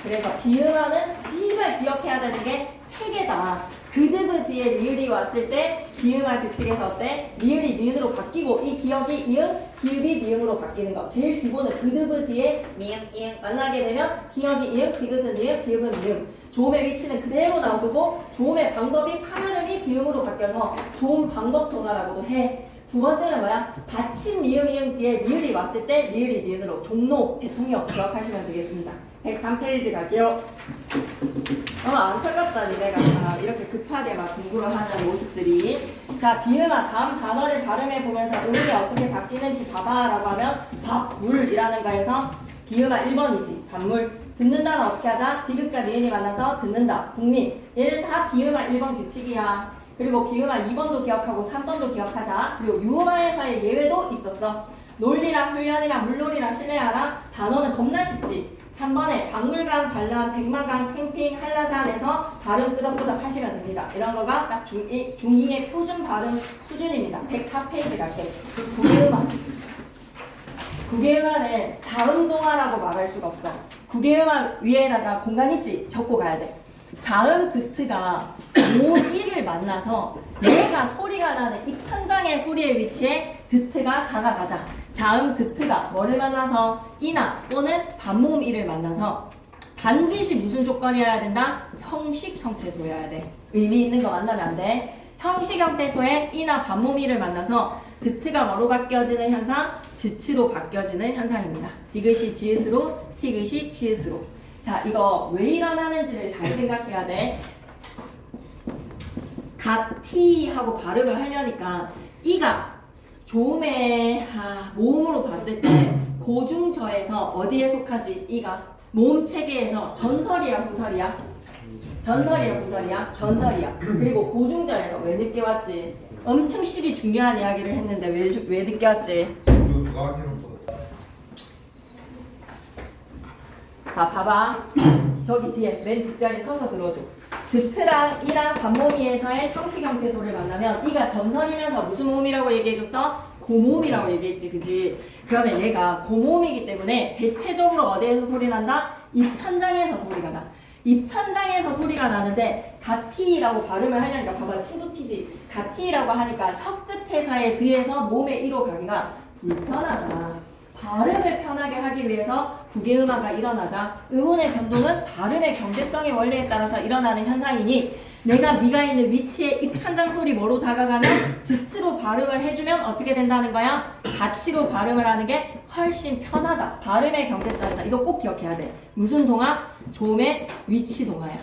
그래서 비음화는 제발 기억해야 되는 게 3개다. 그드브 뒤에 리을이 왔을 때 비음화 규칙에서 어때? 리을이 니은으로 바뀌고 이 기억이 이응, 기읍이 미음으로 바뀌는 거. 제일 기본은 그드브 뒤에 미음, 이응 만나게 되면 기억이 이응, 디귿은 니은, 기읍은 미음. 조음의 위치는 그대로 나오고 조음의 방법이 파열음이 비음으로 바뀌어서 조음 방법 동화라고도 해. 두 번째는 뭐야? 받침 미음 이응 뒤에 리을이 왔을 때 리을이 니은으로 종로, 대통령 기억하시면 되겠습니다. 103페이지 갈게요. 안타깝다 니네가 이렇게 급하게 막 공부를 하는 모습들이. 자, 비음화 다음 단어를 발음해 보면서 음이 어떻게 바뀌는지 봐봐라고 하면 밥물이라는 거에서 비음화 1번이지. 밥물. 듣는 단어 어떻게 하자? 디귿과 니은이 만나서 듣는다. 국민. 얘는 다 비음화 1번 규칙이야. 그리고 비음화 2번도 기억하고 3번도 기억하자. 그리고 유음화에서의 예외도 있었어. 논리랑 훈련이랑 물놀이랑 실내화랑 단어는 겁나 쉽지. 3번에 박물관, 관람, 백마강, 캠핑, 한라산에서 발음 끄덕끄덕 하시면 됩니다. 이런 거가 딱 중2의 표준 발음 수준입니다. 104페이지 갈게. 구개음화. 구개음화는 자음동화라고 말할 수가 없어. 구개음화 위에다가 공간 있지? 적고 가야 돼. 자음 드트가 모음 1을 만나서 얘가 소리가 나는 입천장의 소리의 위치에 드트가 다가가자. 자음 드트가 뭐를 만나서 이나 또는 반모음 1을 만나서 반드시 무슨 조건이어야 된다? 형식 형태소여야 돼. 의미 있는 거 만나면 안 돼. 형식 형태소에 이나 반모음 1을 만나서 드트가 뭐로 바뀌어지는 현상? 지치로 바뀌어지는 현상입니다. 디귿이 지읒으로, 티귿이 치읒으로. 자, 이거 왜 일어나는지를 잘 생각해야 돼. 가티 하고 발음을 하려니까 이가 조음의 모음으로 봤을 때 고중저에서 어디에 속하지? 이가 모음 체계에서 전설이야 후설이야? 전설이야 후설이야? 전설이야. 그리고 고중저에서 왜 늦게 왔지? 엄청 시기 중요한 이야기를 했는데 왜 늦게 왔지? 자, 봐봐. 저기 뒤에 맨 뒷자리 서서 들어줘. 드트랑 이랑 반모미에서의 형식 형태소를 만나면 이가 전설이면서 무슨 모음이라고 얘기해줬어? 고모음이라고 얘기했지, 그지? 그러면 얘가 고모음이기 때문에 대체적으로 어디에서 소리 난다? 입천장에서 소리가 나. 입천장에서 소리가 나는데 가티라고 발음을 하려니까 봐봐, 친구 티지. 가티라고 하니까 혀 끝에서의 드에서 모음의 이로 가기가 불편하다. 발음을 편하게 하기 위해서 구개음화가 일어나자 음운의 변동은 발음의 경계성의 원리에 따라서 일어나는 현상이니 내가 네가 있는 위치에 입천장 소리 뭐로 다가가면 지치로 발음을 해주면 어떻게 된다는 거야? 가치로 발음을 하는 게 훨씬 편하다. 발음의 경계성에서 이거 꼭 기억해야 돼. 무슨 동화? 조음의 위치 동화야.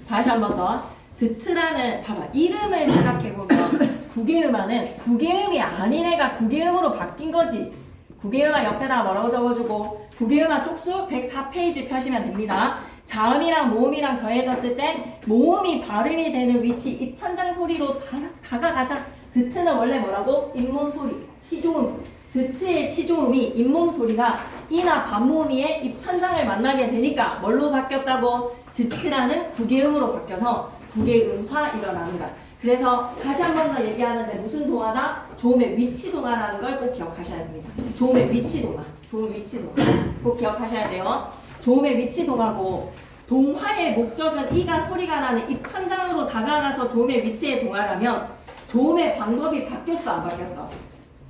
다시 한 번 더. 드트라는 봐봐 이름을 생각해보면 구개음화는 구개음이 아닌 애가 구개음으로 바뀐 거지. 구개음화 옆에다 뭐라고 적어주고 구개음화 쪽수 104페이지 펴시면 됩니다. 자음이랑 모음이랑 더해졌을 때 모음이 발음이 되는 위치 입천장 소리로 다가가자. 드트는 원래 뭐라고? 잇몸 소리, 치조음. 드트의 치조음이 잇몸 소리가 이나 반모음이의 입천장을 만나게 되니까 뭘로 바뀌었다고? 지치라는 구개음으로 바뀌어서 구개음화 일어나는 거야. 그래서 다시 한 번 더 얘기하는데 무슨 동화다? 조음의 위치 동화라는 걸 꼭 기억하셔야 됩니다. 조음의 위치 동화. 조음 위치 동화. 꼭 기억하셔야 돼요. 조음의 위치 동화고 동화의 목적은 이가 소리가 나는 입천장으로 다가가서 조음의 위치에 동화라면 조음의 방법이 바뀌었어 안 바뀌었어?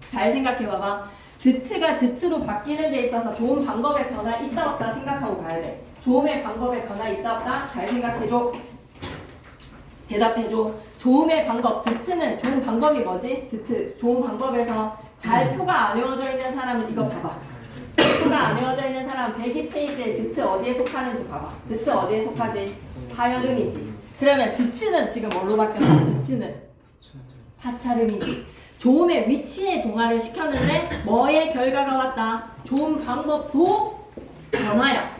잘 생각해봐봐. 드트가 지트로 바뀌는 데 있어서 조음 방법의 변화 있다 없다 생각하고 가야 돼. 조음의 방법의 변화 있다 없다? 잘 생각해줘. 대답해줘. 조음의 방법. 드트는 조음 방법이 뭐지? 드트. 조음 방법에서 잘 표가 안 외워져 있는 사람은 이거 봐봐. 표가 안 외워져 있는 사람 102페이지에 드트 어디에 속하는지 봐봐. 드트 어디에 속하지? 파열음이지. 그러면 지치는 지금 뭘로 바뀌었어? 지치는 하차름이지. 조음의 위치에 동화를 시켰는데 뭐의 결과가 왔다? 조음 방법도 변화야.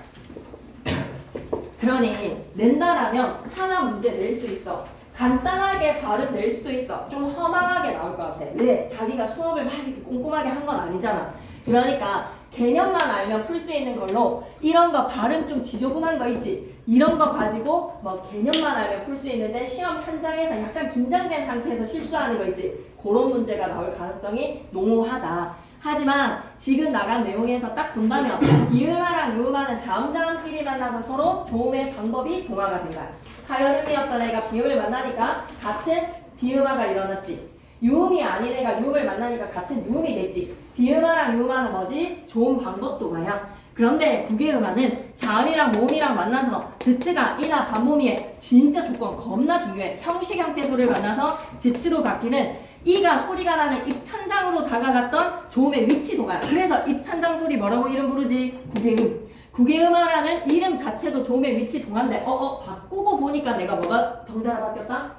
그러니 낸다라면 하나 문제 낼 수 있어. 간단하게 발음 낼 수도 있어. 좀 허망하게 나올 것 같아. 왜? 자기가 수업을 막 이렇게 꼼꼼하게 한 건 아니잖아. 그러니까 개념만 알면 풀 수 있는 걸로 이런 거 발음 좀 지저분한 거 있지? 이런 거 가지고 뭐 개념만 알면 풀 수 있는데 시험 현장에서 약간 긴장된 상태에서 실수하는 거 있지? 그런 문제가 나올 가능성이 농후하다. 하지만 지금 나간 내용에서 딱 본다면 기음화랑 유음화는 자음자음끼리 만나서 서로 조음의 방법이 동화가 된 거야. 하여름이었던 애가 비음을 만나니까 같은 비음화가 일어났지. 유음이 아닌 애가 유음을 만나니까 같은 유음이 됐지. 비음화랑 유음화는 뭐지? 조음 방법 동화야. 그런데 국외음화는 자음이랑 모음이랑 만나서 드트가 이나 반모미의 진짜 조건 겁나 중요해. 형식 형태 소리를 만나서 지츠로 바뀌는 이가 소리가 나는 입천장으로 다가갔던 조음의 위치 동화. 그래서 입천장 소리 뭐라고 이름 부르지? 국외음. 국외음화라는 이름 자체도 조음의 위치 동화인데 바꾸고 보니까 내가 뭐가 덩달아 바뀌었다?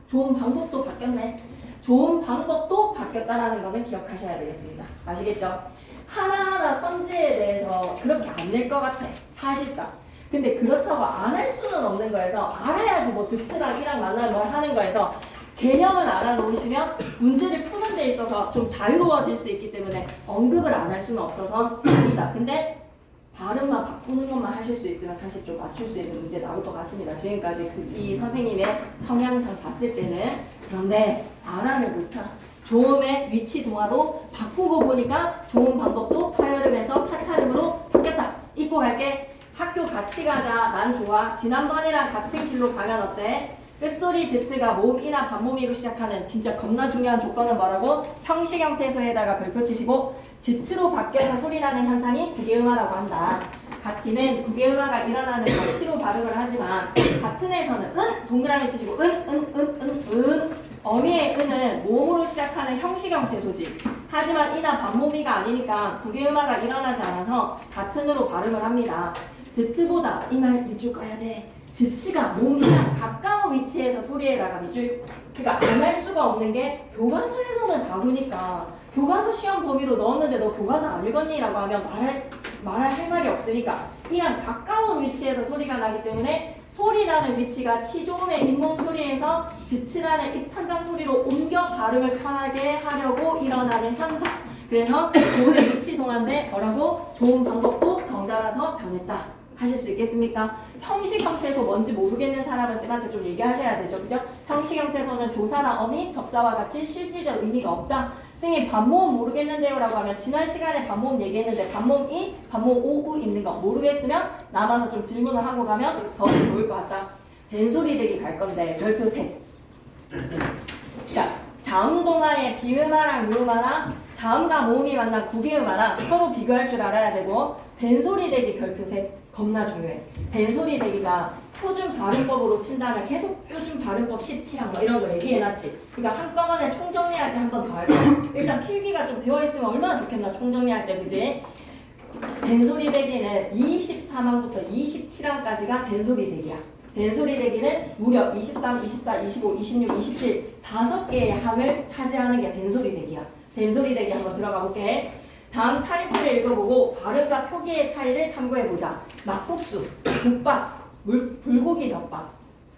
조음 방법도 바뀌었네. 조음 방법도 바뀌었다라는 거는 기억하셔야 되겠습니다. 아시겠죠? 하나하나 선지에 대해서 그렇게 안 낼 것 같아. 사실상. 근데 그렇다고 안 할 수는 없는 거에서 알아야지 뭐 드트랑 이랑 만나는 걸 하는 거에서 개념을 알아놓으시면 문제를 푸는 데 있어서 좀 자유로워질 수 있기 때문에 언급을 안 할 수는 없어서 아니다. 근데 발음만 바꾸는 것만 하실 수 있으면 사실 좀 맞출 수 있는 문제 나올 것 같습니다. 지금까지 이 선생님의 성향상 봤을 때는. 그런데 알아를 못 차. 조음의 위치 동화로 바꾸고 보니까 조음 방법도 파열음에서 파차름으로 바뀌었다. 잊고 갈게. 학교 같이 가자. 난 좋아. 지난번이랑 같은 길로 가면 어때? 끝소리 드트가 모음이나 반모미로 시작하는 진짜 겁나 중요한 조건은 뭐라고? 형식 형태소에다가 별표 치시고 지츠로 바뀌어서 소리나는 현상이 국외음화라고 한다. 같이는 국외음화가 일어나는 가치로 발음을 하지만 같은 에서는 동그라미 치시고 어미의 은은 모음으로 시작하는 형식 형태소지. 하지만 이나 반모미가 아니니까 국외음화가 일어나지 않아서 같은으로 발음을 합니다. 드트보다 이 말 밑줄 꺼야 돼. 지치가 몸이랑 가까운 위치에서 소리에다가 밑줄, 그러니까 안 할 수가 없는 게 교과서에서는 다 보니까 교과서 시험 범위로 넣었는데 너 교과서 안 읽었니? 라고 하면 말할 할 말이 없으니까 이랑 가까운 위치에서 소리가 나기 때문에 소리 나는 위치가 치조음의 잇몸 소리에서 지치라는 입천장 소리로 옮겨 발음을 편하게 하려고 일어나는 현상. 그래서 조음의 위치 동화인데 뭐라고? 조음 방법도 덩달아서 변했다. 하실 수 있겠습니까? 형식 형태소 뭔지 모르겠는 사람은 쌤한테 좀 얘기하셔야 되죠. 그죠? 형식 형태소는 조사나 어미, 접사와 같이 실질적 의미가 없다. 선생님 반모음 모르겠는데요 라고 하면 지난 시간에 반모음 얘기했는데 반모음 2, 반모음 5, 9 있는 거 모르겠으면 남아서 좀 질문을 하고 가면 더 좋을 것 같다. 된소리 대기 갈 건데 별표 3. 그러니까 자음동화의 비음화랑 유음화랑 자음과 모음이 만난 국외음화랑 서로 비교할 줄 알아야 되고 된소리 대기 별표 3. 겁나 중요해. 된소리 대기가 표준 발음법으로 친다면 계속 표준 발음법 17항 뭐 이런 거 얘기해놨지. 그러니까 한꺼번에 총정리할 때 한 번 더 할 거야. 일단 필기가 좀 되어있으면 얼마나 좋겠나 총정리할 때. 그지? 된소리 대기는 24항부터 27항까지가 된소리 대기야. 된소리 대기는 무려 23, 24, 25, 26, 27 5개의 항을 차지하는 게 된소리 대기야. 된소리 대기 한번 들어가 볼게. 다음 차림표를 읽어보고 발음과 표기의 차이를 탐구해보자. 막국수, 국밥, 불고기 덮밥.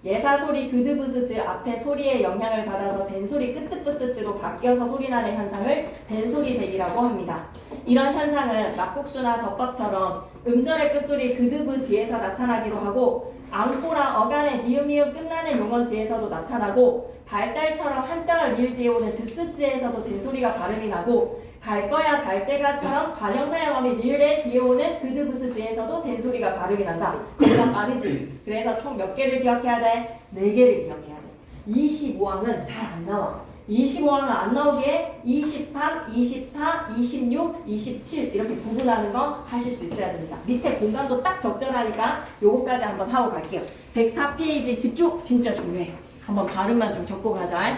예사소리 그드브스즈 앞에 소리의 영향을 받아서 된소리 끄트브스즈로 바뀌어서 소리나는 현상을 된소리 대기라고 합니다. 이런 현상은 막국수나 덮밥처럼 음절의 끝소리 그드브 뒤에서 나타나기도 하고 앙꼬랑 어간의 니음이음 끝나는 용언 뒤에서도 나타나고 발달처럼 한자를 리을 뒤에 오는 드스즈에서도 된소리가 발음이 나고 갈 거야 갈 때가처럼 관형사형 어미 리을의 뒤에 오는 그드브스즈에서도 된소리가 발음이 난다. 그러니까 빠르지. 그래서 총 몇 개를 기억해야 돼? 4개를 기억해야 돼. 25항은 잘 안 나와. 25항은 안 나오기에 23, 24, 26, 27 이렇게 구분하는 거 하실 수 있어야 됩니다. 밑에 공간도 딱 적절하니까 요거까지 한번 하고 갈게요. 104페이지 집중 진짜 중요해. 한번 발음만 좀 적고 가자.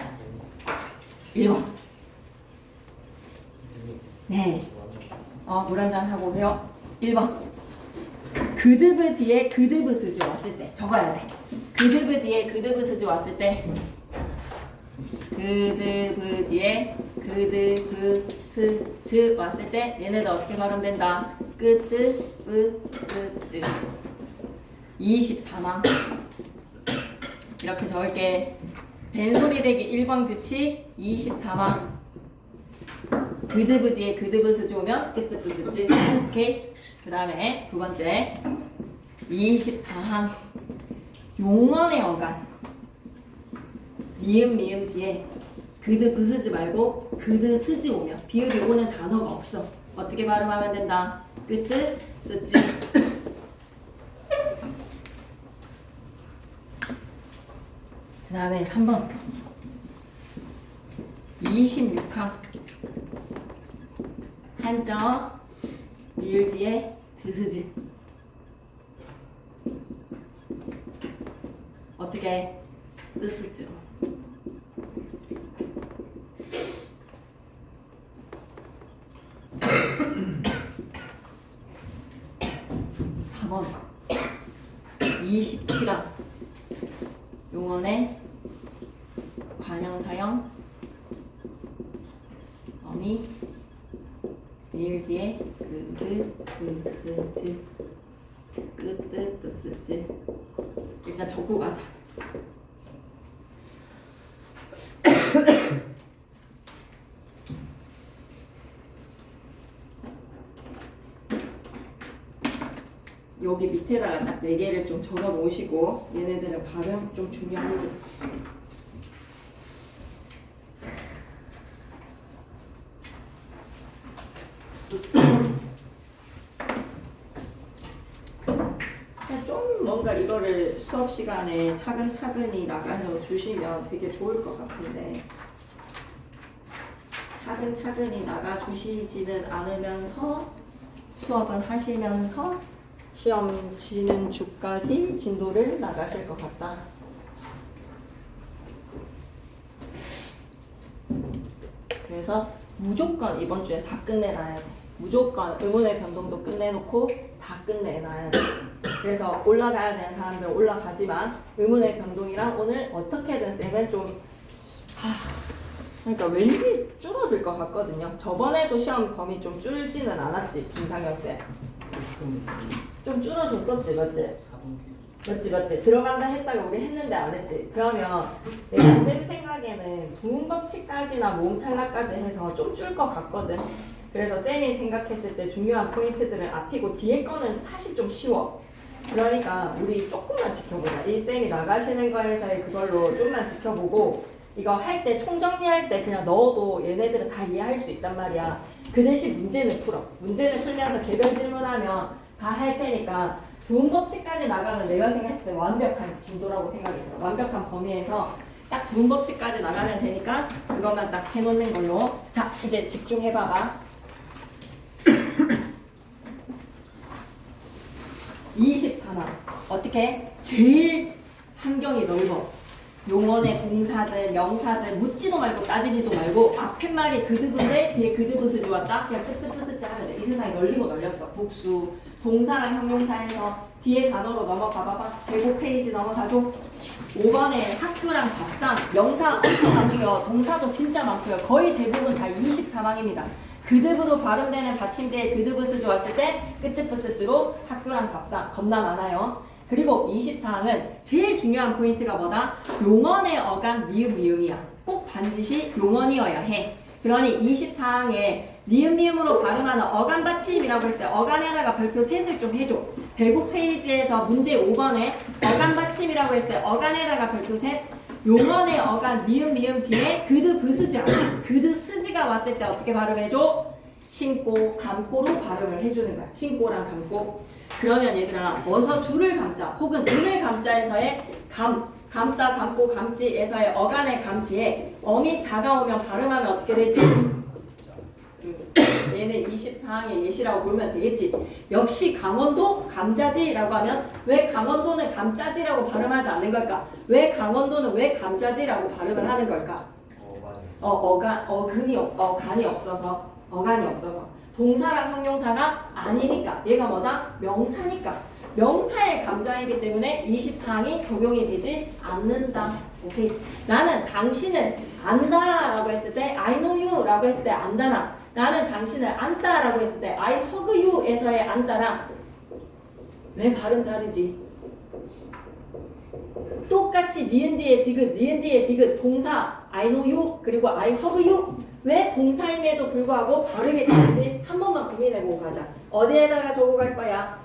1번. 네. 물 한잔 하고 오세요. 1번. 그드브 뒤에 그드브스즈 왔을 때 적어야 돼. 그드브 뒤에 그드브스즈 왔을 때 그드브 뒤에 그드브스즈 왔을 때 얘네들 어떻게 발음된다? 끄뜨브스즈 24망 이렇게 적을게. 된소리 대기 1번 규칙 24망 그드브 뒤에 그드브스즈 오면 끄뜨브스즈. 오케이. 그 다음에 두 번째 24항 용언의 어간 미음 뒤에 그드 부스지 말고 그드 스지 오면 비읍이 오는 단어가 없어. 어떻게 발음하면 된다? 끄뜨 스지. 그 다음에 3번 26항 한자 미을 뒤에 드스지. 어떻게? 뜨스지로. 4번 27항 용언의 관형사형 어미 미을 뒤에 그스지 끄뜨뜨스지. 일단 적고 가자. 여기 밑에다가 딱 4개를 좀 적어 놓으시고 얘네들은 발음 좀 중요합니다. 좀 뭔가 이거를 수업 시간에 차근차근히 나가서 주시면 되게 좋을 것 같은데 차근차근히 나가 주시지는 않으면서 수업은 하시면서 시험 치는 주까지 진도를 나가실 것 같다. 그래서 무조건 이번 주에 다 끝내놔야 돼. 무조건 의문의 변동도 끝내놓고 다 끝내놔야 돼. 그래서 올라가야 되는 사람들은 올라가지만 의문의 변동이랑 오늘 어떻게든 쌤은 좀 그러니까 왠지 줄어들 것 같거든요. 저번에도 시험 범위 좀 줄지는 않았지, 김상현 쌤. 좀 줄어줬었지, 맞지? 들어간다 했다가 우리 했는데 안 했지. 그러면 내가 쌤 생각에는 두음법칙까지나 모음 탈락까지 해서 좀 줄 것 같거든. 그래서 쌤이 생각했을 때 중요한 포인트들은 앞이고 뒤에 거는 사실 좀 쉬워. 그러니까 우리 조금만 지켜보자. 이 쌤이 나가시는 거에서의 그걸로 좀만 지켜보고 이거 할 때 총정리할 때 그냥 넣어도 얘네들은 다 이해할 수 있단 말이야. 그 대신 문제는 풀어. 문제는 풀면서 개별 질문하면 다 할 테니까 두음법칙까지 나가면 내가 생각했을 때 완벽한 진도라고 생각이 들어. 완벽한 범위에서 딱 두음법칙까지 나가면 되니까 그것만 딱 해놓는 걸로. 자, 이제 집중해봐봐. 24만 어떻게? 제일 환경이 넓어. 용언의 동사들, 명사들 묻지도 말고 따지지도 말고 앞에 말이 그드브인데 뒤에 그드브스지 왔다? 그냥 끄끄끄스지 하면 돼. 이 세상이 널리고 널렸어. 국수, 동사랑 형용사에서 뒤에 단어로 넘어가 봐봐. 제곱 페이지 넘어가줘. 5번에 학교랑 밥상, 명사 엄청 많고요. 동사도 진짜 많고요. 거의 대부분 다 24망입니다. 그드브로 발음되는 받침대에 그드브스지 왔을 때 끄뜨끄스지로 학교랑 밥상 겁나 많아요. 그리고 24항은 제일 중요한 포인트가 뭐다? 용언의 어간 미음이야. 꼭 반드시 용언이어야 해. 그러니 24항에 니음미음으로 발음하는 어간 받침이라고 했을 때 어간에다가 별표 셋을 좀 해줘. 105페이지에서 문제 5번에 어간 받침이라고 했을 때 어간에다가 별표 셋. 용언의 어간 미음 뒤에 그드 브스지 않아. 그드 스지가 왔을 때 어떻게 발음해줘? 신고 감고로 발음을 해주는 거야. 신고랑 감고. 그러면 얘들아 어서 줄을 감자 혹은 눈을 감자에서의 감다 감고 감지에서의 어간의 감 뒤에 어미 자가 오면 발음하면 어떻게 되지? 얘는 24항의 예시라고 보면 되겠지. 역시 강원도 감자지라고 하면 왜 강원도는 감자지라고 발음하지 않는 걸까? 왜 강원도는 왜 감자지라고 발음을 하는 걸까? 어간이 없어서 동사랑 형용사가 아니니까 얘가 뭐다? 명사니까. 명사의 감자이기 때문에 24항이 적용이 되지 않는다. 오케이. 나는 당신을 안다라고 했을 때 I know you라고 했을 때 안다나 나는 당신을 안다라고 했을 때 I hug you에서의 안다랑 왜 발음 다르지? 똑같이 니은 뒤에 디귿 동사 I know you 그리고 I hug you 왜 동사임에도 불구하고 발음이 다르지? 한 번만 고민해보고 가자. 어디에다가 적어갈 거야?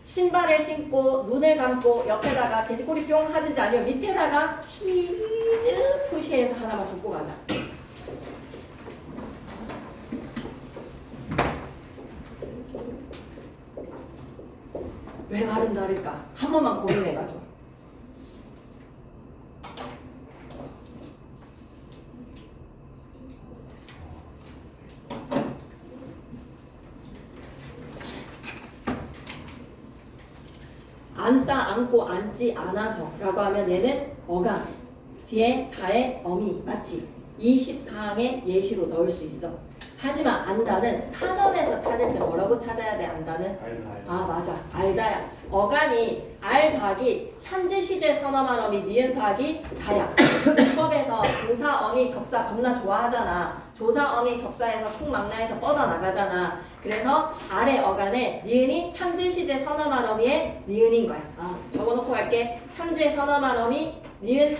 신발을 신고 눈을 감고 옆에다가 돼지꼬리 뿅 하든지 아니면 밑에다가 퀴즈 푸시해서 하나만 적고 가자. 왜 발음 다를까? 한 번만 고민해가지고. 앉다, 앉고, 앉지 않아서 라고 하면 얘는 어감 뒤에 다의 어미 맞지? 24항의 예시로 넣을 수 있어. 하지만 안다는 사전에서 찾을 때 뭐라고 찾아야 돼? 안다는? 아 맞아 알다야. 어간이 알각이 현재 시제 선어만 어미 니은 각이 자야. 문법에서 조사 어미 접사 겁나 좋아하잖아. 조사 어미 접사에서 총망라해서 뻗어나가잖아. 그래서 아래 어간에 니은이 현재 시제 선어만 어미의 니은인 거야. 적어놓고 갈게. 현재 선어만 어미 니은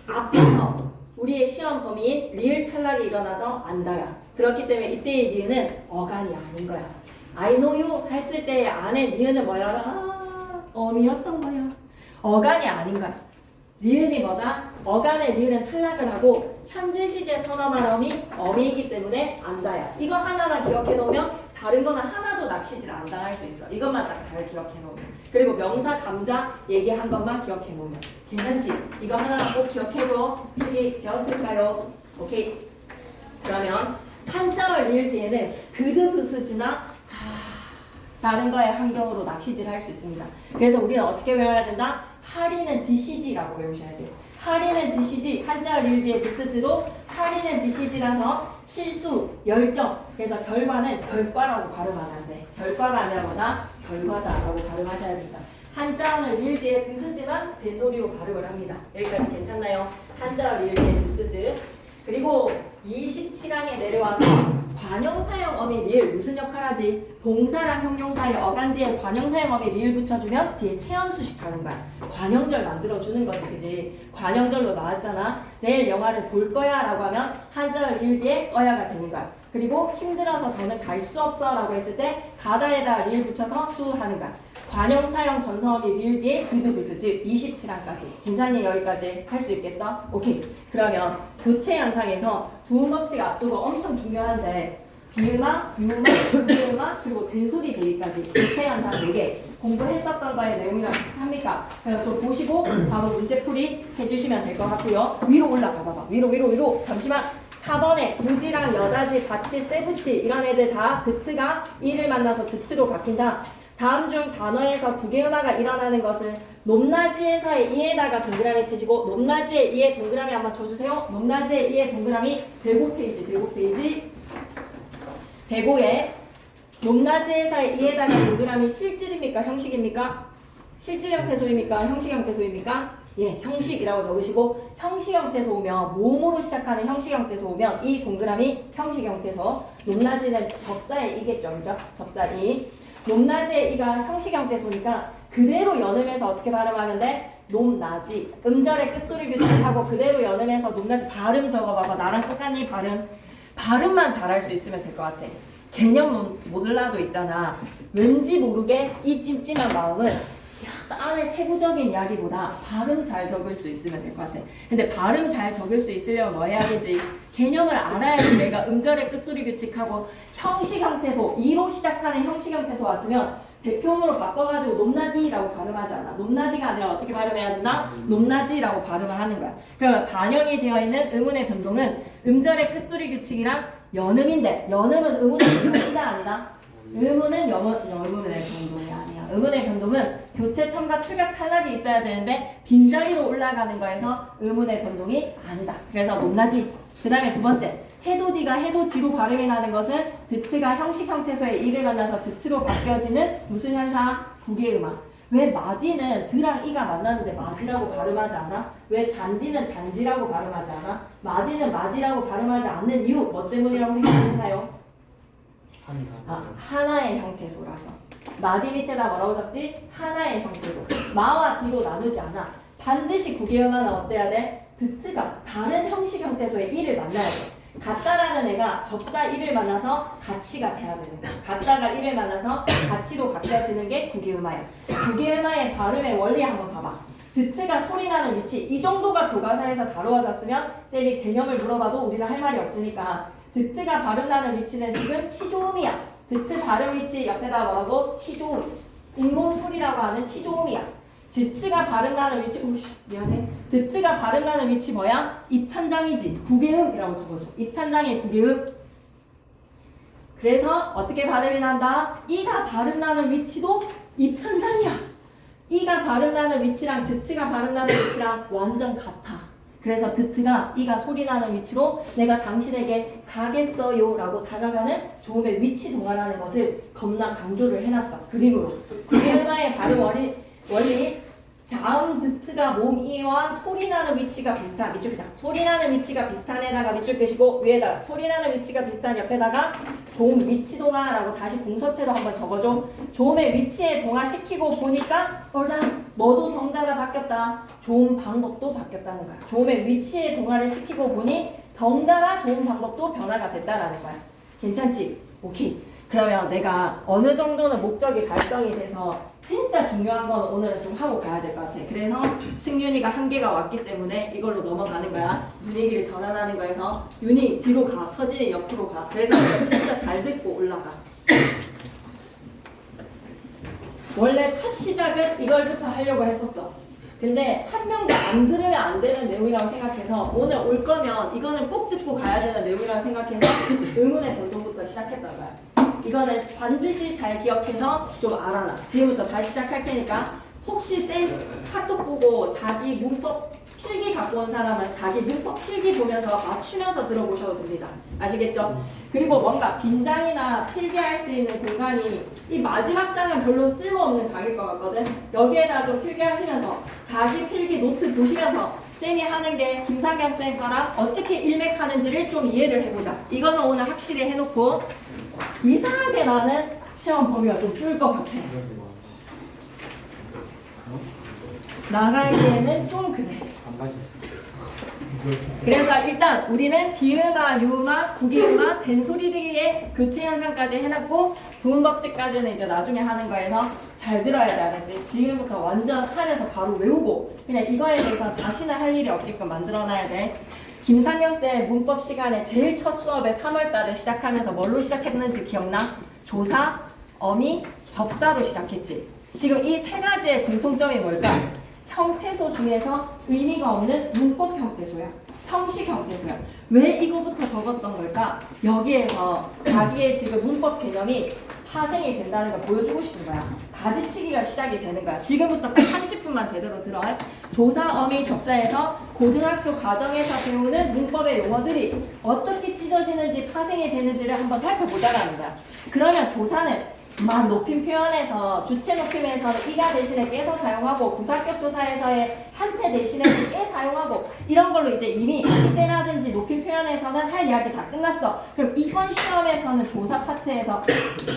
앞에서 우리의 시험 범위인 리을 탈락이 일어나서 안다야. 그렇기 때문에 이때의 니은은 어간이 아닌 거야. I know you 했을 때의 안에 니은은 뭐야? 어미였던 거야. 어간이 아닌 거야. 니은이 뭐다? 어간의 니은은 탈락을 하고 현재 시제 선어만 어미이기 때문에 안다야. 이거 하나만 기억해 놓으면 다른 거는 하나도 낚시질 안 당할 수 있어. 이것만 딱 잘 기억해 놓으면. 그리고 명사 감자 얘기한 것만 기억해 놓으면. 괜찮지? 이거 하나만 꼭 기억해줘. 필기 배웠을까요? 오케이. 그러면 한자어 리을 뒤에는 그드브스지나 다른 거의 환경으로 낚시질 할 수 있습니다. 그래서 우리는 어떻게 외워야 된다? 하리는 DCG라고 외우셔야 돼요. 하리는 DCG, 한자어 리을 뒤에 드스드로 하리는 DCG라서 실수, 열정. 그래서 결과는 결과라고 발음하면 안 돼. 결과가 아니라 뭐다? 결과다라고 발음하셔야 됩니다. 한자어는 리을 뒤에 드스지만 대소리로 발음을 합니다. 여기까지 괜찮나요? 한자어 리을 뒤에 드스즈. 그리고 27항에 내려와서 관형사형 어미 리을 무슨 역할 하지? 동사랑 형용사의 어간 뒤에 관형사형 어미 리을 붙여주면 뒤에 체언수식 하는 거야. 관형절 만들어주는 거지, 그지? 관형절로 나왔잖아. 내일 영화를 볼 거야 라고 하면 한자어 리을 뒤에 어야가 되는 거야. 그리고 힘들어서 더는 갈 수 없어 라고 했을 때 가다에다 리을 붙여서 수 하는 거야. 관형사형 전성어미 리을 뒤에 그드브스 즉 27항까지. 괜찮니? 여기까지 할 수 있겠어? 오케이. 그러면 교체 현상에서 두음법칙 앞두고 엄청 중요한데 비음아, 유음아, 부음아 그리고 된소리 대기까지 교체 현상 4개 공부했었던 거의 내용이랑 비슷합니까? 그래서 좀 보시고 바로 문제풀이 해주시면 될 것 같고요. 위로 올라가 봐봐. 위로. 잠시만. 4번에 구지랑 여다지, 바치, 세부치 이런 애들 다 드트가 이를 만나서 드트로 바뀐다. 다음 중 단어에서 구개음화가 일어나는 것은 높낮이에서의 이에다가 동그라미 치시고 높낮이의 이에 동그라미 한번 쳐주세요. 높낮이의 이에 동그라미 105페이지 105에 높낮이에서의 이에다가 동그라미 실질입니까? 형식입니까? 실질 형태소입니까? 형식 형태소입니까? 예, 형식이라고 적으시고 형식 형태소 오면 모음으로 시작하는 형식 형태소 오면 이 동그라미 형식 형태소 높낮이는 접사의 이겠죠. 그죠? 접사 이 높낮이의 이가 형식 형태소니까 그대로 연음해서 어떻게 발음하면 돼? 높낮이 음절의 끝소리 규칙하고 그대로 연음해서 높낮이 발음 적어봐봐. 나랑 똑같니? 발음만 잘할 수 있으면 될 것 같아. 개념 몰라도 있잖아. 왠지 모르게 이 찜찜한 마음은 안에 세부적인 이야기보다 발음 잘 적을 수 있으면 될 것 같아. 근데 발음 잘 적을 수 있으려면 뭐 해야 되지? 개념을 알아야지. 내가 음절의 끝소리 규칙하고 형식 형태소 2로 시작하는 형식 형태소 왔으면 대표음으로 바꿔가지고 높낮이라고 발음하지 않아. 높낮이가 아니라 어떻게 발음해야 되나? 높낮이라고 발음을 하는 거야. 그러면 반영이 되어 있는 의문의 변동은 음절의 끝소리 규칙이랑 연음인데 연음은 의문의 변동이다 아니다? 의문은 의문의 변동이 아니야. 의문의 변동은 교체 첨가 출격 탈락이 있어야 되는데 빈자리로 올라가는 거에서 의문의 변동이 아니다. 그래서 높낮이. 그 다음에 두 번째 해도디가 해도지로 발음이 나는 것은 드트가 형식 형태소의 이를 만나서 드트로 바뀌어지는 무슨 현상? 구개음화. 왜 마디는 드랑 이가 만나는데 마지라고 발음하지 않아? 왜 잔디는 잔지라고 발음하지 않아? 마디는 마지라고 발음하지 않는 이유 뭐 때문이라고 생각하시나요? 하나의 형태소라서. 마디 밑에다 뭐라고 적지? 하나의 형태소. 마와 디로 나누지 않아. 반드시 구개음하는 어때야 돼? 드트가 다른 형식 형태소의 이를 만나야 돼. 같다라는 애가 접사 이를 만나서 가치가 돼야 되는 거야. 같다가 이를 만나서 가치로 바뀌어지는 게 구개음화야. 구개음화의 발음의 원리 한번 봐봐. 드트가 소리나는 위치 이 정도가 교과서에서 다루어졌으면 쌤이 개념을 물어봐도 우리는 할 말이 없으니까 드트가 발음나는 위치는 지금 치조음이야. 드트 발음 위치 옆에다 뭐라고? 치조음. 잇몸 소리라고 하는 치조음이야. 드트가 발음나는 위치, 오씨 미안해. 드트가 발음나는 위치 뭐야? 입천장이지. 구개음이라고 적어줘. 입천장의 구개음. 그래서 어떻게 발음이 난다? 이가 발음나는 위치도 입천장이야. 이가 발음나는 위치랑 드트가 발음나는 위치랑 완전 같아. 그래서 드트가 이가 소리나는 위치로 내가 당신에게 가겠어요 라고 다가가는 조음의 위치 동화라는 것을 겁나 강조를 해놨어. 그림으로. 구개음화의 발음 원리 자음 드트가 몸 이와 소리나는 위치가 비슷한 밑줄 자 소리나는 위치가 비슷한 에다가 밑줄 끄시고 위에다가 소리나는 위치가 비슷한 옆에다가 조음 위치 동화라고 다시 궁서체로 한번 적어줘. 조음의 위치에 동화시키고 보니까 어라 뭐도 덩달아 바뀌었다. 조음 방법도 바뀌었다는 거야. 조음의 위치에 동화를 시키고 보니 덩달아 조음 방법도 변화가 됐다라는 거야. 괜찮지? 오케이. 그러면 내가 어느 정도는 목적이 달성이 돼서 진짜 중요한 건 오늘은 좀 하고 가야 될 것 같아. 그래서 승윤이가 한계가 왔기 때문에 이걸로 넘어가는 거야. 분위기를 전환하는 거에서 윤이 뒤로 가, 서진이 옆으로 가. 그래서 진짜 잘 듣고 올라가. 원래 첫 시작은 이걸부터 하려고 했었어. 근데 한 명도 안 들으면 안 되는 내용이라고 생각해서 오늘 올 거면 이거는 꼭 듣고 가야 되는 내용이라고 생각해서 의문의 변동부터 시작했던 거야. 이거는 반드시 잘 기억해서 좀 알아놔. 지금부터 다시 시작할 테니까 혹시 쌤 카톡 보고 자기 문법 필기 갖고 온 사람은 자기 문법 필기 보면서 맞추면서 들어보셔도 됩니다. 아시겠죠? 그리고 뭔가 빈장이나 필기할 수 있는 공간이 이 마지막 장은 별로 쓸모없는 장일 것 같거든. 여기에다 좀 필기하시면서 자기 필기 노트 보시면서 쌤이 하는 게 김상경 쌤 거랑 어떻게 일맥하는지를 좀 이해를 해보자. 이거는 오늘 확실히 해놓고 이상하게 나는 시험 범위가 좀 줄 것 같아. 나가기에는 좀 그래. 그래서 일단 우리는 비음아, 유음아, 구기음아, 된소리들의 교체 현상까지 해놨고 두음 법칙까지는 이제 나중에 하는 거여서 잘 들어야 돼. 알았지? 지금부터 완전 하면서 바로 외우고 그냥 이거에 대해서 다시는 할 일이 없게끔 만들어놔야 돼. 김상영 쌤 문법 시간에 제일 첫 수업에 3월달에 시작하면서 뭘로 시작했는지 기억나? 조사, 어미, 접사로 시작했지. 지금 이 세 가지의 공통점이 뭘까? 형태소 중에서 의미가 없는 문법 형태소야. 형식 형태소야. 왜 이거부터 적었던 걸까? 여기에서 자기의 지금 문법 개념이 파생이 된다는 걸 보여주고 싶은 거야. 가지치기가 시작이 되는 거야. 지금부터 딱 30분만 제대로 들어. 조사, 어미, 접사에서 고등학교 과정에서 배우는 문법의 용어들이 어떻게 찢어지는지 파생이 되는지를 한번 살펴보자라는 거야. 그러면 조사는 만 높임 표현에서 주체 높임에서는 이가 대신에 깨서 사용하고 구사격조사에서의 한태 대신에 깨 사용하고 이런 걸로 이제 이미 시대라든지 높임 표현에서는 할 이야기 다 끝났어. 그럼 이번 시험에서는 조사 파트에서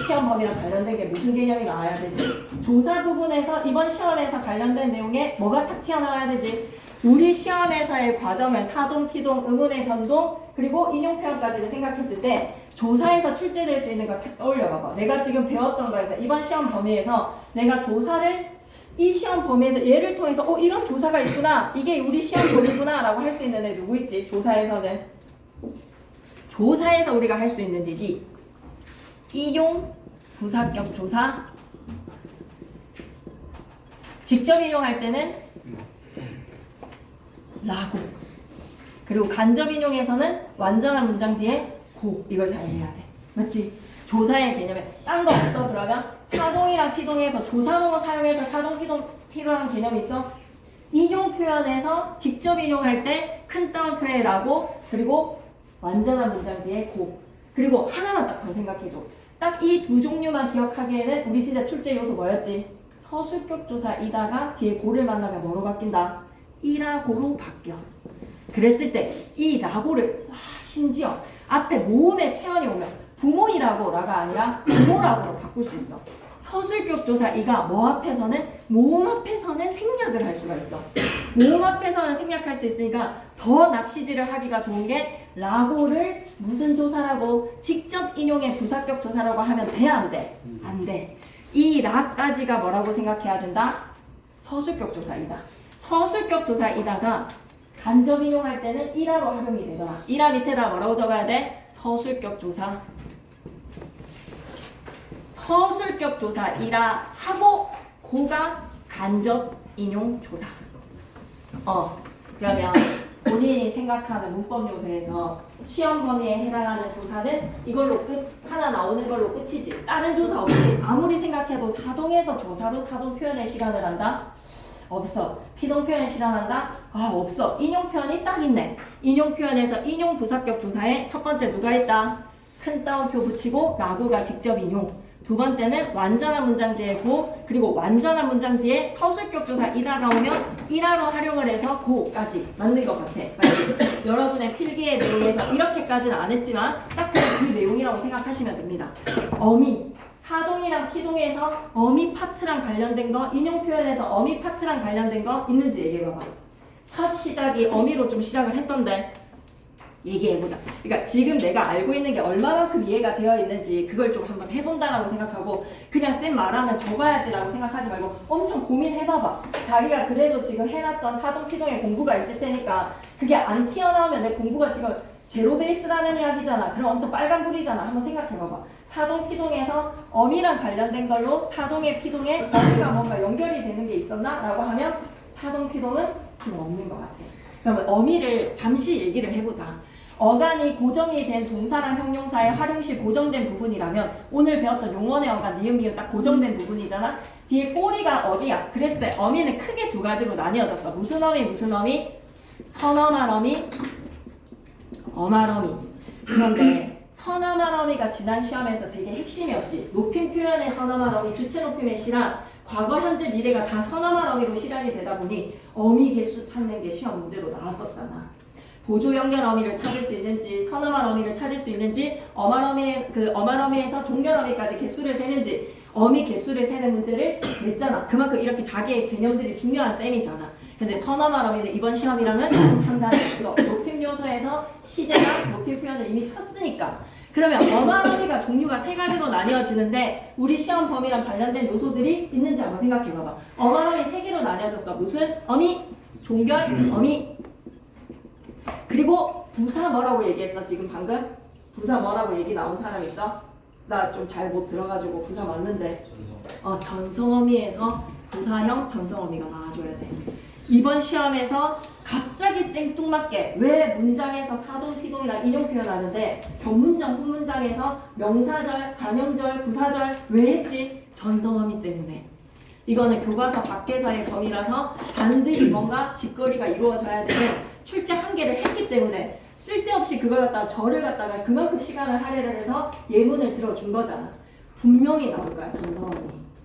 시험 범위랑 관련된 게 무슨 개념이 나와야 되지? 조사 부분에서 이번 시험에서 관련된 내용에 뭐가 탁 튀어나와야 되지? 우리 시험에서의 과정을 사동, 피동, 의문의 변동 그리고 인용 표현까지를 생각했을 때 조사에서 출제될 수 있는 걸 탁 떠올려 봐봐. 내가 지금 배웠던 거에서 이번 시험 범위에서 내가 조사를 이 시험 범위에서 얘를 통해서 이런 조사가 있구나. 이게 우리 시험 범위구나 라고 할 수 있는 애 누구 있지? 조사에서는. 조사에서 우리가 할 수 있는 얘기. 이용, 부사격 조사. 직접 인용할 때는 라고. 그리고 간접 인용에서는 완전한 문장 뒤에 고. 이걸 잘 이해해야 돼. 맞지? 조사의 개념에 딴 거 없어. 그러면 사동이랑 피동에서 조사로 사용해서 사동, 피동 필요한 개념이 있어? 인용 표현에서 직접 인용할 때 큰 따옴표에 라고 그리고 완전한 문장 뒤에 고. 그리고 하나만 딱 더 생각해줘. 딱 이 두 종류만 기억하기에는 우리 진짜 출제 요소 뭐였지? 서술격 조사 이다가 뒤에 고를 만나면 뭐로 바뀐다? 이라고로 바뀌어. 그랬을 때 이 라고를 심지어 앞에 모음의 체언이 오면 부모이라고라가 아니라 부모라고로 바꿀 수 있어. 서술격 조사 이가 뭐 앞에서는 모음 앞에서는 생략을 할 수가 있어. 모음 앞에서는 생략할 수 있으니까 더 낚시질을 하기가 좋은 게 라고를 무슨 조사라고 직접 인용의 부사격 조사라고 하면 돼, 안 돼? 안 돼. 이 라까지가 뭐라고 생각해야 된다? 서술격 조사이다. 서술격 조사이다가 간접 인용할 때는 이라로 활용이 되더라. 이라 밑에다 뭐라고 적어야 돼? 서술격 조사. 서술격 조사이라 하고 고가 간접 인용 조사. 그러면 본인이 생각하는 문법 요소에서 시험 범위에 해당하는 조사는 이걸로 끝, 하나 나오는 걸로 끝이지. 다른 조사 없이 아무리 생각해도 사동에서 조사로 사동 표현의 시간을 한다? 없어. 피동 표현 실현한다? 없어. 인용 표현이 딱 있네. 인용 표현에서 인용 부사격 조사에 첫 번째 누가 있다? 큰 따옴표 붙이고 라고가 직접 인용. 두 번째는 완전한 문장 뒤에 고, 그리고 완전한 문장 뒤에 서술격 조사 이다가 오면 이라로 활용을 해서 고까지 맞는 것 같아. 맞지? 여러분의 필기의 내용에서 이렇게까지는 안 했지만 딱 그 내용이라고 생각하시면 됩니다. 어미, 사동이랑 피동에서 어미 파트랑 관련된 거, 인용 표현에서 어미 파트랑 관련된 거 있는지 얘기해봐봐. 첫 시작이 어미로 좀 시작을 했던데 얘기해보자. 그러니까 지금 내가 알고 있는 게 얼마만큼 이해가 되어 있는지 그걸 좀 한번 해본다라고 생각하고 그냥 쌤 말하면 적어야지라고 생각하지 말고 엄청 고민해봐봐. 자기가 그래도 지금 해놨던 사동 피동의 공부가 있을 테니까 그게 안 튀어나오면 내 공부가 지금 제로 베이스라는 이야기잖아. 그럼 엄청 빨간불이잖아. 한번 생각해봐봐. 사동 피동에서 어미랑 관련된 걸로 사동의 피동에 어미가 뭔가 연결이 되는 게 있었나? 라고 하면 사동 피동은 좀 없는 것 같아. 그러면 어미를 잠시 얘기를 해보자. 어간이 고정이 된 동사랑 형용사의 활용시 고정된 부분이라면 오늘 배웠던 용언의 어간 니은 미음 딱 고정된 부분이잖아. 뒤에 꼬리가 어미야. 그랬을 때 어미는 크게 두 가지로 나뉘어졌어. 무슨 어미 무슨 어미? 선어말 어미, 어말 어미. 그런데 선어말 어미가 지난 시험에서 되게 핵심이었지. 높임 표현의 선어말 어미, 주체 높임의 실한, 과거, 현재, 미래가 다 선어말 어미로 실현이 되다 보니 어미 개수 찾는 게 시험 문제로 나왔었잖아. 보조 연결 어미를 찾을 수 있는지, 선어말 어미를 찾을 수 있는지, 어말 어미에서 종결 어미까지 개수를 세는지, 어미 개수를 세는 문제를 냈잖아. 그만큼 이렇게 자기의 개념들이 중요한 셈이잖아. 근데 선어말 어미는 이번 시험이랑은 상관이 없어. 높임 요소에서 시제나 높임 표현을 이미 쳤으니까. 그러면 어말 어미가 종류가 세 가지로 나뉘어지는데 우리 시험 범위랑 관련된 요소들이 있는지 한번 생각해봐봐. 어말 어미 세 개로 나뉘어졌어. 무슨 어미? 종결 어미. 그리고 부사 뭐라고 얘기했어 지금 방금? 부사 뭐라고 얘기 나온 사람 있어? 나 좀 잘 못 들어가지고 부사 맞는데 전성어미에서 부사형 전성어미가 나와줘야 돼. 이번 시험에서 갑자기 생뚱맞게 왜 문장에서 사동, 피동이랑 인용 표현하는데 변문장, 후문장에서 명사절, 관형절, 부사절 왜 했지? 전성어미 때문에. 이거는 교과서 밖에서의 범위라서 반드시 뭔가 직거리가 이루어져야 되는 출제 한계를 했기 때문에 쓸데없이 그걸 갖다가 절을 갖다가 그만큼 시간을 할애를 해서 예문을 들어준 거잖아. 분명히 나올 거야 전성어미.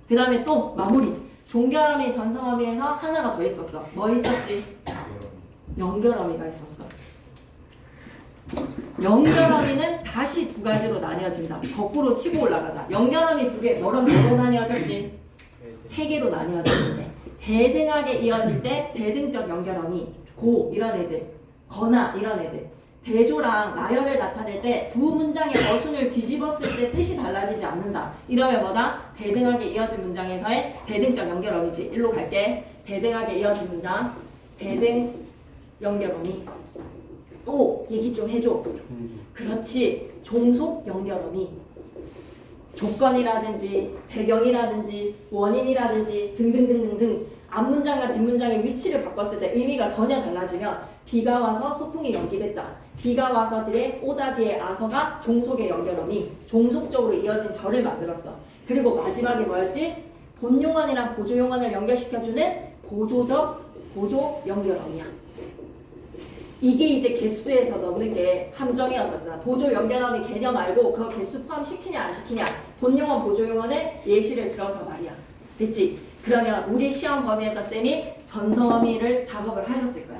그 다음에 또 마무리. 종결어미, 전성어미에서 하나가 더 있었어. 뭐 있었지? 연결어미가 있었어. 연결어미는 다시 두 가지로 나뉘어진다. 거꾸로 치고 올라가자. 연결어미 두 개, 뭐로 나뉘어졌지? 세 개로 나뉘어졌는데 대등하게 이어질 때 대등적 연결어미, 고 이런 애들, 거나 이런 애들, 대조랑 나열을 나타낼 때 두 문장의 어순을 뒤집었을 때 뜻이 달라지지 않는다. 이러면 뭐다? 대등하게 이어진 문장에서의 대등적 연결어미지. 일로 갈게. 대등하게 이어진 문장, 대등 연결어미. 또 얘기 좀 해줘. 그렇지. 종속 연결어미. 조건이라든지 배경이라든지 원인이라든지 등등등등등 앞문장과 뒷문장의 위치를 바꿨을 때 의미가 전혀 달라지면 비가 와서 소풍이 연기됐다. 비가 와서 뒤에 오다 뒤에 아서가 종속의 연결어미, 종속적으로 이어진 절을 만들었어. 그리고 마지막에 뭐였지? 본용언이랑 보조용언을 연결시켜주는 보조 연결어미야. 이게 이제 개수에서 넣는 게 함정이었었잖아. 보조 연결어미 개념 알고 그거 개수 포함시키냐 안 시키냐 본용언 보조용언의 예시를 들어서 말이야. 됐지? 그러면 우리 시험 범위에서 쌤이 전성어미를 작업을 하셨을 거야.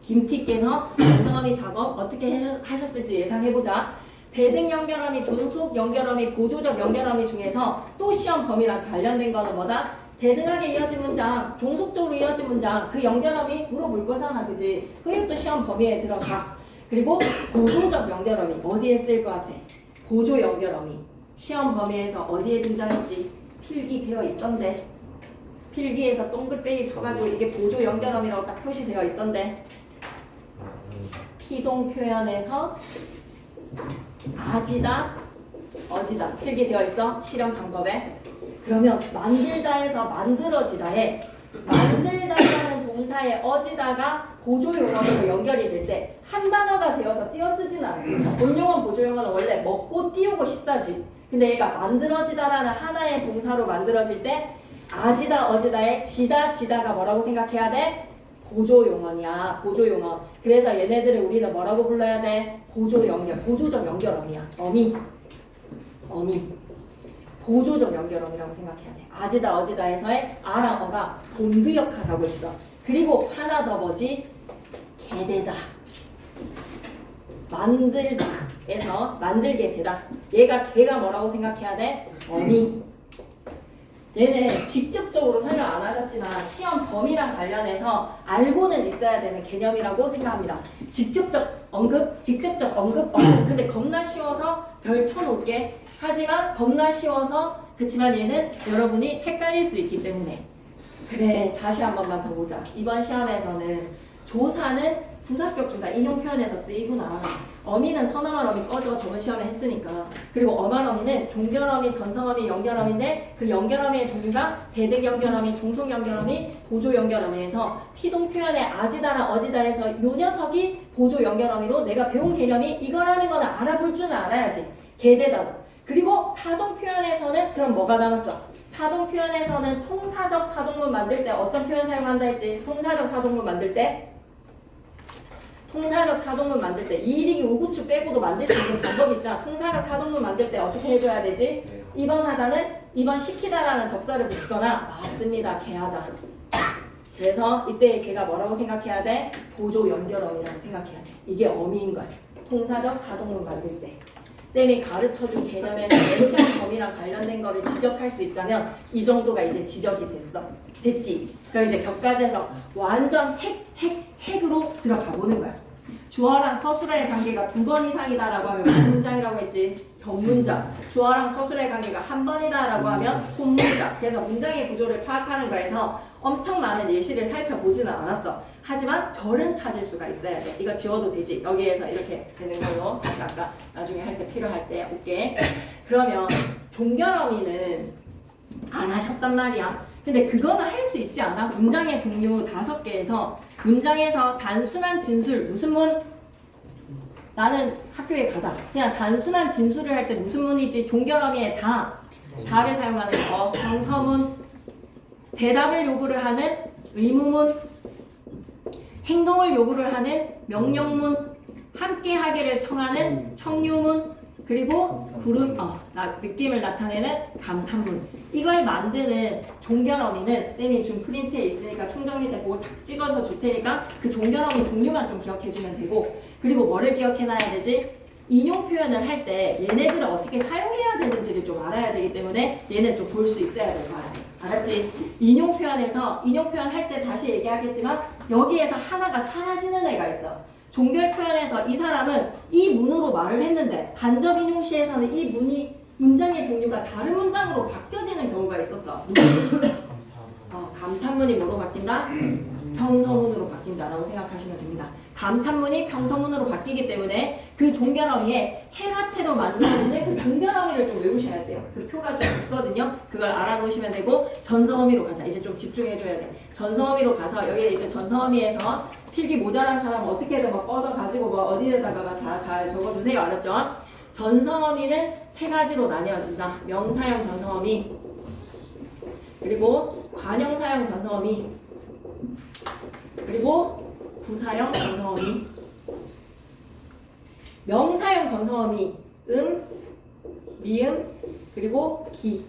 김티께서 전성어미 작업 어떻게 하셨을지 예상해보자. 대등 연결어미, 존속 연결어미, 보조적 연결어미 중에서 또 시험 범위랑 관련된 거는 뭐다? 대등하게 이어진 문장, 종속적으로 이어진 문장, 그 연결어미 물어볼 거잖아, 그지? 그게 또 시험 범위에 들어가. 그리고 보조적 연결어미 어디에 쓸 것 같아? 보조 연결어미 시험 범위에서 어디에 등장했지? 필기되어 있던데. 필기에서 동글뱅이 쳐가지고 이게 보조 연결어미라고 딱 표시되어 있던데. 피동 표현에서 아지다, 어지다 필기되어 있어. 실현 방법에. 그러면 만들다에서 만들어지다에 만들다라는 동사의 어지다가 보조 용어로 연결이 될 때 한 단어가 되어서 띄어 쓰지는 않습니다. 본용어 보조 용어는 원래 먹고 띄우고 싶다지. 근데 얘가 만들어지다라는 하나의 동사로 만들어질 때 아지다 어지다에 지다 지다가 뭐라고 생각해야 돼? 보조 용어냐, 보조 용어. 그래서 얘네들을 우리는 뭐라고 불러야 돼? 보조 연결, 보조적 연결어미야. 어미. 보조적 연결어미라고 생각해야 돼. 아지다 어지다에서의 아랑 어가 본드 역할을 하고 있어. 그리고 하나 더 뭐지? 개되다. 만들다에서 만들게 되다. 걔가 뭐라고 생각해야 돼? 어미. 얘는 직접적으로 설명 안 하셨지만 시험 범위랑 관련해서 알고는 있어야 되는 개념이라고 생각합니다. 직접적 언급. 근데 겁나 쉬워서 별 쳐놓을게. 하지만 겁나 쉬워서 그치만 얘는 여러분이 헷갈릴 수 있기 때문에. 그래, 다시 한 번만 더 보자. 이번 시험에서는 조사는 부사격 조사 인용 표현에서 쓰이구나. 어미는 선어말 어미 꺼져 저번 시험에 했으니까. 그리고 어말 어미는 종결어미, 전성어미, 연결어미인데 그 연결어미의 종류가 대등 연결어미, 종속 연결어미, 보조 연결어미에서 피동 표현의 아지다나 어지다에서 요 녀석이 보조 연결어미로 내가 배운 개념이 이거라는 거는 알아볼 줄은 알아야지. 개대다. 그리고 사동 표현에서는 그럼 뭐가 남았어? 사동 표현에서는 통사적 사동문 만들 때 어떤 표현 사용한다 했지? 통사적 사동문 만들 때 이리기 우구추 빼고도 만들 수 있는 방법이 있잖아. 통사적 사동문 만들 때 어떻게 해줘야 되지? 2번 하다는 2번 시키다라는 접사를 붙이거나 맞습니다. 개하다. 그래서 이때 걔가 뭐라고 생각해야 돼? 보조 연결어미라고 생각해야 돼. 이게 어미인 거야. 통사적 사동문 만들 때. 쌤이 가르쳐준 개념에서 내 시험 범위랑 관련된 거를 지적할 수 있다면 이 정도가 이제 지적이 됐지. 그럼 이제 격가지에서 완전 핵으로 들어가 보는 거야. 주어랑 서술의 관계가 2번 이상이다라고 하면 무슨 문장이라고 했지? 견문장. 주어랑 서술의 관계가 한 번이다라고 하면 혼문장. 그래서 문장의 구조를 파악하는 거에서 엄청 많은 예시를 살펴보지는 않았어. 하지만 절은 찾을 수가 있어야 돼. 이거 지워도 되지. 여기에서 이렇게 되는 걸로 다시 아까 나중에 할 때 필요할 때 올게. 그러면 종결어미는 안 하셨단 말이야. 근데 그거는 할 수 있지 않아? 문장의 종류 5개에서 문장에서 단순한 진술 무슨 문? 나는 학교에 가다. 그냥 단순한 진술을 할 때 무슨 문이지? 종결어미에 다를 사용하는 거. 방서문. 대답을 요구를 하는 의무문. 행동을 요구를 하는 명령문. 함께 하기를 청하는 청유문. 그리고 느낌을 나타내는 감탄문. 이걸 만드는 종결어미는 쌤이 준 프린트에 있으니까 총정 밑에 그걸 탁 찍어서 줄 테니까 그 종결어미 종류만 좀 기억해주면 되고, 그리고 뭐를 기억해놔야 되지? 인용 표현을 할 때 얘네들을 어떻게 사용해야 되는지를 좀 알아야 되기 때문에 얘는 좀 볼 수 있어야 될 거 알았지? 인용 표현 할 때 다시 얘기하겠지만 여기에서 하나가 사라지는 애가 있어. 종결 표현에서 이 사람은 이 문으로 말을 했는데 간접 인용 시에서는 이 문장의 종류가 다른 문장으로 바뀌어지는 경우가 있었어. 감탄문이 뭐로 바뀐다? 평서문으로 바뀐다라고 생각하시면 됩니다. 감탄문이 평서문으로 바뀌기 때문에 그 종결어미에 해라체로 만들어지는 그 종결어미를 좀 외우셔야 돼요. 그 표가 좀 있거든요. 그걸 알아놓으시면 되고, 전성어미로 가자. 이제 좀 집중해줘야 돼. 전성어미로 가서 여기 이제 전성어미에서 필기 모자란 사람은 어떻게든 막 뻗어가지고 뭐 어디에다가 다 잘 적어주세요. 알았죠? 전성어미는 3가지로 나뉘어진다. 명사형 전성어미, 그리고 관형사형 전성어미, 그리고 부사형 전성어미. 명사형 전성어미 미음, 그리고 기.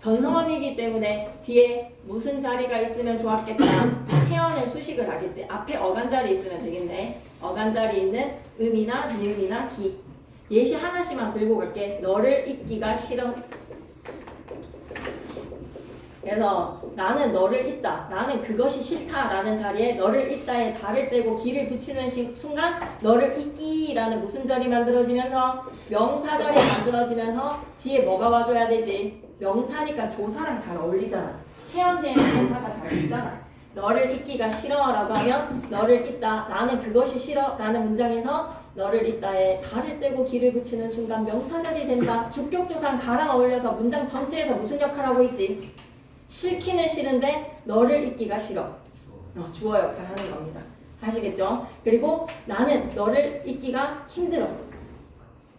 전성함이기 때문에 뒤에 무슨 자리가 있으면 좋았겠다. 체언을 수식을 하겠지. 앞에 어간자리 있으면 되겠네. 어간자리 있는 음이나 니음이나 기. 예시 하나씩만 들고 갈게. 너를 잊기가 싫어. 그래서 나는 너를 잊다. 나는 그것이 싫다라는 자리에 너를 잊다에 달을 떼고 기를 붙이는 순간 너를 잊기라는 무슨 절이 만들어지면서 명사절이 만들어지면서 뒤에 뭐가 와줘야 되지? 명사니까 조사랑 잘 어울리잖아. 체언되는 명사가 잘 붙잖아. 너를 잊기가 싫어라고 하면 너를 잊다. 나는 그것이 싫어 라는 문장에서 너를 잊다에 달을 떼고 기를 붙이는 순간 명사절이 된다. 주격조사랑 가랑 어울려서 문장 전체에서 무슨 역할을 하고 있지? 싫기는 싫은데 너를 잊기가 싫어. 주어 역할을 하는 겁니다. 아시겠죠? 그리고 나는 너를 잊기가 힘들어.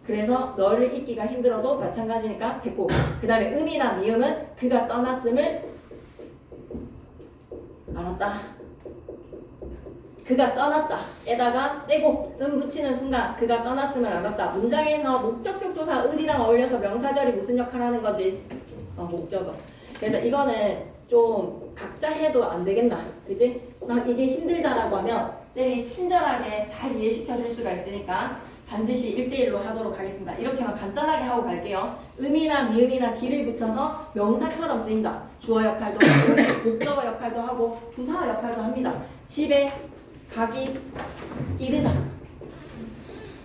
그래서 너를 잊기가 힘들어도 마찬가지니까 됐고, 그 다음에 음이나 미음은 그가 떠났음을 알았다. 그가 떠났다. 에다가 떼고 붙이는 순간 그가 떠났음을 알았다. 문장에서 목적격 조사 을이랑 어울려서 명사절이 무슨 역할을 하는 거지? 목적어. 그래서 이거는 좀 각자 해도 안 되겠나, 그지? 막 이게 힘들다라고 하면 쌤이 친절하게 잘 이해시켜 줄 수가 있으니까 반드시 1대1로 하도록 하겠습니다. 이렇게만 간단하게 하고 갈게요. 음이나 미음이나 기를 붙여서 명사처럼 쓰인다. 주어 역할도 하고 목적어 역할도 하고 부사 역할도 합니다. 집에 가기 이르다.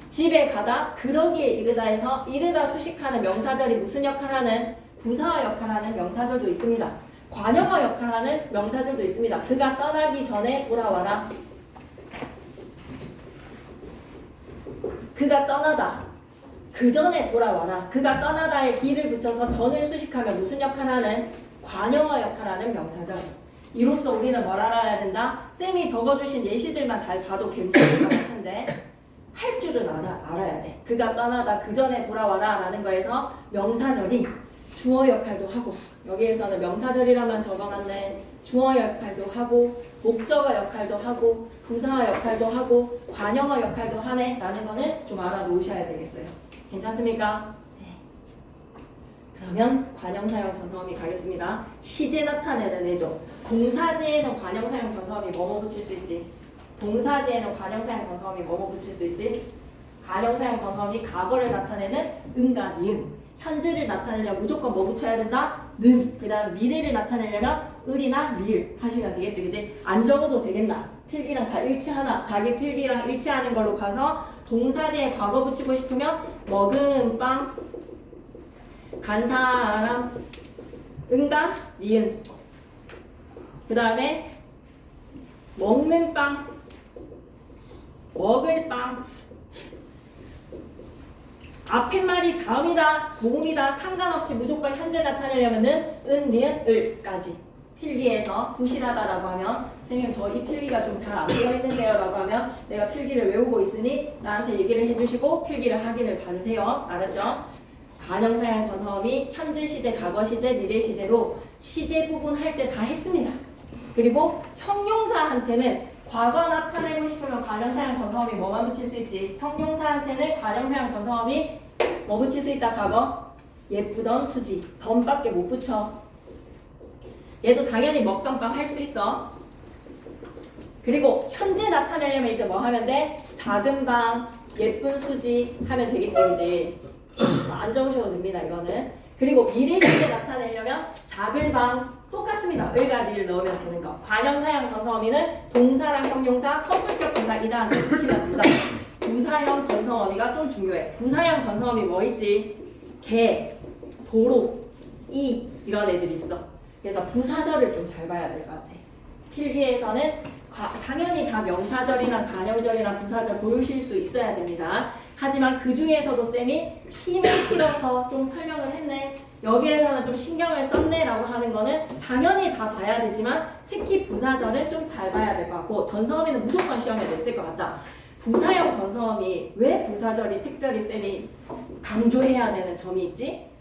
집에 가다 그러기에 이르다에서 이르다 수식하는 명사절이 무슨 역할을 하는? 부사어 역할하는 명사절도 있습니다. 관용어 역할하는 명사절도 있습니다. 그가 떠나기 전에 돌아와라. 그가 떠나다. 그 전에 돌아와라. 그가 떠나다에 기를 붙여서 전을 수식하면 무슨 역할하는? 관용어 역할하는 명사절. 이로써 우리는 뭘 알아야 된다? 쌤이 적어주신 예시들만 잘 봐도 괜찮을 것 같은데 할 줄은 알아야 돼. 그가 떠나다 그 전에 돌아와라 라는 거에서 명사절이 주어 역할도 하고, 여기에서는 명사절이라면 적어놨네. 주어 역할도 하고 목적어 역할도 하고 부사어 역할도 하고 관용어 역할도 하네 라는 거는 좀 알아놓으셔야 되겠어요. 괜찮습니까? 네. 그러면 관형사형 전서음이 가겠습니다. 시제 나타내는 애죠. 동사 뒤에는 관형사형 전서음이 뭐뭐 붙일 수 있지? 동사 뒤에는 관형사형 전서음이 뭐뭐 붙일 수 있지? 관형사형 전서음이 과거를 나타내는 은과 니은. 현재를 나타내려면 무조건 뭐 붙여야 된다? 는. 그 다음 미래를 나타내려면 을이나 리을 하시면 되겠지, 그지? 안 적어도 되겠나? 필기랑 다 일치하나? 자기 필기랑 일치하는 걸로 봐서 동사 뒤에 과거 붙이고 싶으면 먹은 빵, 간 사람, 은가, 니은. 그 다음에 먹는 빵, 먹을 빵. 앞에 말이 자음이다, 모음이다 상관없이 무조건 현재 나타내려면은 은, 니은, 을까지. 필기에서 부실하다라고 하면 선생님 저 이 필기가 좀 잘 안 되어 있는데요 라고 하면 내가 필기를 외우고 있으니 나한테 얘기를 해주시고 필기를 확인을 받으세요. 알았죠? 관형사형 전서음이 현재 시제, 과거 시제, 미래 시제로 시제 부분 할 때 다 했습니다. 그리고 형용사한테는 과거 나타내고 싶으면 관형사형 전서음이 뭐만 붙일 수 있지? 형용사한테는 관형사형 전서음이 뭐 붙일 수 있다? 과거? 예쁘던 수지. 덤밖에 못 붙여. 얘도 당연히 먹던 빵 할 수 있어. 그리고 현재 나타내려면 이제 뭐 하면 돼? 작은 방, 예쁜 수지 하면 되겠지, 그지? 안 적으셔도 됩니다, 이거는. 그리고 미래 시제 나타내려면 작을 방 똑같습니다. 을과 리를 넣으면 되는 거. 관형사형 전서어미는 동사랑 형용사, 서술격 부사 이다한테 붙이면 된다. 부사형 전서어미가 좀 중요해. 부사형 전서어미 뭐 있지? 개, 도로, 이 이런 애들이 있어. 그래서 부사절을 좀 잘 봐야 될 것 같아. 필기에서는 당연히 다 명사절이나 관형절이나 부사절 보실 수 있어야 됩니다. 하지만 그 중에서도 쌤이 힘을 실어서 좀 설명을 했네. 여기에서는 좀 신경을 썼네 라고 하는 거는 당연히 다 봐야 되지만 특히 부사절은 좀 잘 봐야 될 것 같고 전서어미는 무조건 시험에 냈을 것 같다. 부사형 전서어미 왜 부사절이 특별히 쌤이 강조해야 되는 점이 있지?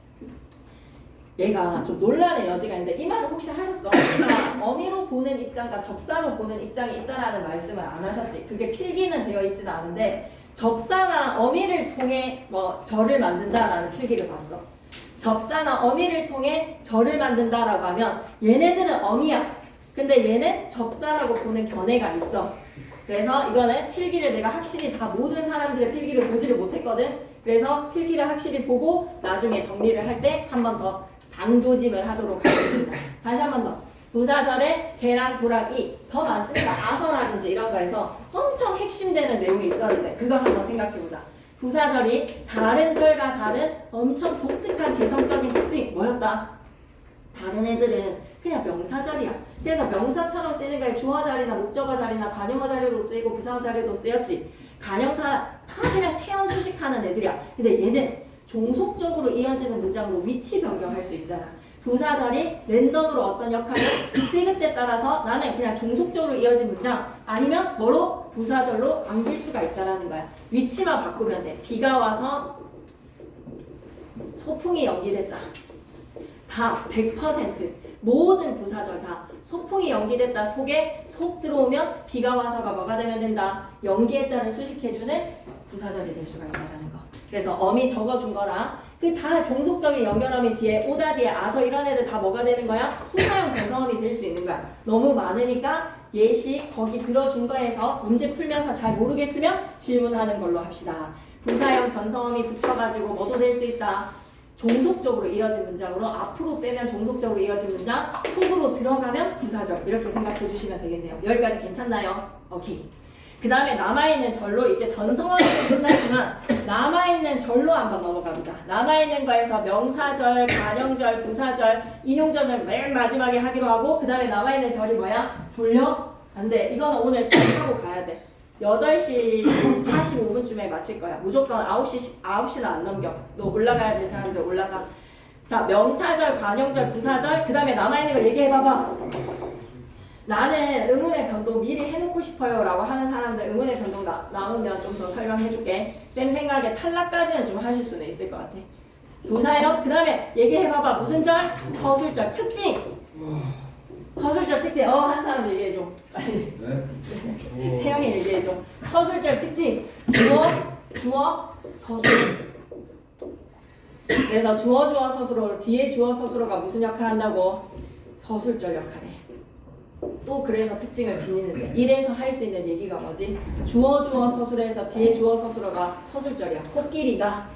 얘가 좀 논란의 여지가 있는데 이 말을 혹시 하셨어? 그러니까 어미로 보는 입장과 접사로 보는 입장이 있다라는 말씀을 안 하셨지. 그게 필기는 되어 있지는 않은데 접사나 어미를 통해 뭐 절을 만든다라는 필기를 봤어. 접사나 어미를 통해 절을 만든다라고 하면 얘네들은 어미야. 근데 얘는 접사라고 보는 견해가 있어. 그래서 이거는 필기를 내가 확실히 다 모든 사람들의 필기를 보지를 못했거든. 그래서 필기를 확실히 보고 나중에 정리를 할 때 한 번 더 당조짐을 하도록 하겠습니다. 다시 한 번 더. 부사절에 개랑 도랑 이 더 많습니다. 아서라든지 이런 거에서 엄청 핵심되는 내용이 있었는데 그거 한번 생각해보자. 부사절이 다른 절과 다른 엄청 독특한 개성적인 특징 뭐였다? 다른 애들은 그냥 명사절이야. 그래서 명사처럼 쓰는 게 주어 자리나 목적어 자리나 관용어 자리로 쓰이고 부사어 자리로 쓰였지. 관용사 다 그냥 체언 수식하는 애들이야. 근데 얘는 종속적으로 이어지는 문장으로 위치 변경할 수 있잖아. 부사절이 랜덤으로 어떤 역할을 그때그때 따라서 나는 그냥 종속적으로 이어진 문장 아니면 뭐로 부사절로 안길 수가 있다라는 거야. 위치만 바꾸면 돼. 비가 와서 소풍이 연기됐다. 다 100% 모든 부사절 다 소풍이 연기됐다 속에 속 들어오면 비가 와서가 뭐가 되면 된다. 연기했다를 수식해주는 부사절이 될 수가 있다는 거. 그래서 어미 적어준 거랑 그 다 종속적인 연결어미 뒤에 오다 뒤에 아서 이런 애들 다 뭐가 되는 거야? 후사형 전성어미 될 수 있는 거야. 너무 많으니까 예시 거기 들어준 거에서 문제 풀면서 잘 모르겠으면 질문하는 걸로 합시다. 부사형 전성어미 붙여가지고 뭐도 될 수 있다. 종속적으로 이어진 문장으로 앞으로 빼면 종속적으로 이어진 문장, 속으로 들어가면 부사절 이렇게 생각해 주시면 되겠네요. 여기까지 괜찮나요? 오케이. 그 다음에 남아있는 절로 이제 전성어미도 끝났지만 남아있는 절로 한번 넘어가 보자. 남아있는 거에서 명사절, 관용절, 부사절, 인용절을 맨 마지막에 하기로 하고 그 다음에 남아있는 절이 뭐야? 졸려? 안 돼. 이거는 오늘 꼭 하고 가야 돼. 8시 45분쯤에 마칠 거야. 무조건 9시는 안 넘겨. 너 올라가야 될 사람들 올라가. 자, 명사절, 관용절, 부사절, 그 다음에 남아있는 거 얘기해봐봐. 나는 의문의 변동 미리 해놓고 싶어요 라고 하는 사람들 의문의 변동 나오면 좀 더 설명해줄게. 쌤 생각에 탈락까지는 좀 하실 수는 있을 것 같아. 부사형, 그 다음에 얘기해봐봐. 무슨 절? 서술절 특징. 서술절 특징. 한 사람 얘기해줘. 빨리. 네? 태영이 얘기해줘. 서술절 특징. 주어, 서술. 그래서 주어 서술어 뒤에 주어 서술어가 무슨 역할 한다고? 서술절 역할해. 또 그래서 특징을 지니는데 이래서 할 수 있는 얘기가 뭐지? 주어 서술에서 뒤에 주어 서술어가 서술절이야. 코끼리가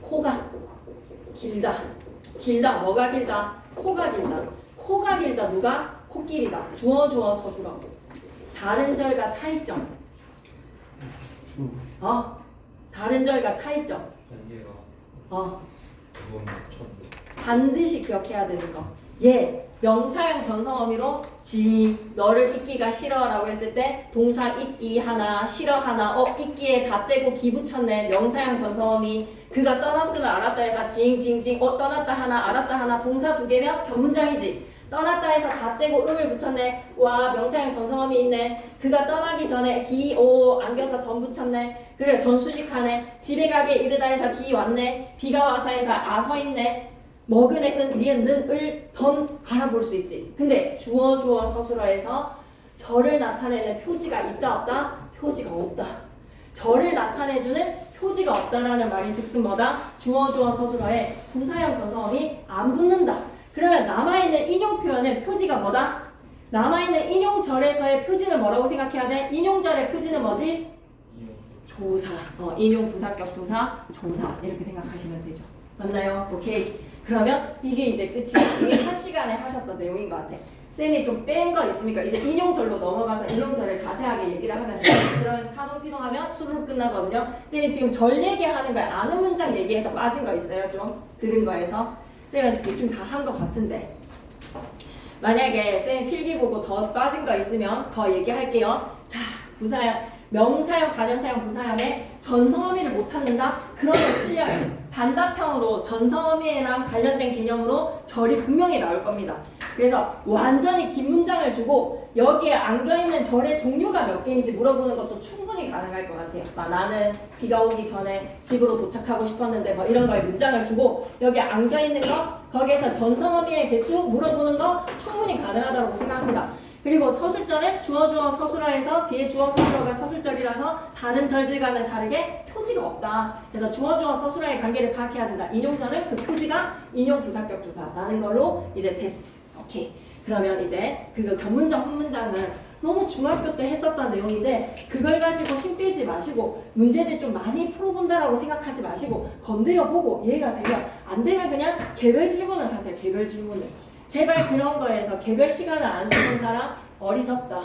코가 길다. 뭐가 길다? 코가 길다. 코가 길다. 누가? 코끼리다. 주어 서술어. 다른 절과 차이점. 다른 절과 차이점. 반드시 기억해야 되는 거. 명사형 전성어미로 너를 잊기가 싫어라고 했을 때 동사 잊기 하나, 싫어 하나, 잊기에 다 떼고 기 붙였네. 명사형 전성어미. 그가 떠났으면 알았다 해서 징 떠났다 하나, 알았다 하나. 동사 2개면 변문장이지. 떠났다 해서 다 떼고 음을 붙였네. 와, 명사형 전성어미 있네. 그가 떠나기 전에 안겨서 전 붙였네. 그래, 전 수식하네. 집에 가게 이르다 해서 기 왔네. 비가 와서 해서 아서 있네. 먹은의 은, 니은, 는, 을, 던 알아볼 수 있지. 근데 주어 서술어에서 절을 나타내는 표지가 있다 없다? 표지가 없다. 절을 나타내주는 표지가 없다라는 말이 즉슨 뭐다? 주어 서술어에 부사형 전성어미 안 붙는다. 그러면 남아있는 인용 표현은 표지가 뭐다? 남아있는 인용절에서의 표지는 뭐라고 생각해야 돼? 인용절의 표지는 뭐지? 조사. 인용 부사격 조사, 조사 이렇게 생각하시면 되죠. 맞나요? 오케이. 그러면 이게 이제 끝이야. 이게 첫 시간에 하셨던 내용인 것 같아. 쌤이 좀 뺀 거 있습니까? 이제 인용절로 넘어가서 인용절을 자세하게 얘기를 하면 돼요. 그러면서 사동피동하면 수루로 끝나거든요. 쌤이 지금 절 얘기하는 거에 아는 문장 얘기해서 빠진 거 있어요? 좀 들은 거에서? 쌤은 대충 다 한 거 같은데 만약에 쌤 필기 보고 더 빠진 거 있으면 더 얘기할게요. 자, 부사형 명사형, 관형사형, 부사형에 전성어미를 못 찾는다? 그러면 틀려요. 단답형으로 전성어미랑 관련된 개념으로 절이 분명히 나올 겁니다. 그래서 완전히 긴 문장을 주고 여기에 안겨있는 절의 종류가 몇 개인지 물어보는 것도 충분히 가능할 것 같아요. 나는 비가 오기 전에 집으로 도착하고 싶었는데 뭐 이런 거에 문장을 주고 여기에 안겨있는 거 거기에서 전성어미의 개수 물어보는 거 충분히 가능하다고 생각합니다. 그리고 서술절은 주어 서술어에서 뒤에 주어 서술어가 서술절이라서 다른 절들과는 다르게 표지가 없다. 그래서 주어 서술어의 관계를 파악해야 된다. 인용절은 그 표지가 인용 부사격 조사라는 걸로 이제 됐어. 오케이. 그러면 이제 그 견문장 혼문장은 너무 중학교 때 했었던 내용인데 그걸 가지고 힘 빼지 마시고 문제들 좀 많이 풀어본다라고 생각하지 마시고 건드려보고 이해가 되면 안 되면 그냥 개별 질문을 하세요. 개별 질문을. 제발 그런 거에서 개별 시간을 안 쓰는 사람 어리석다.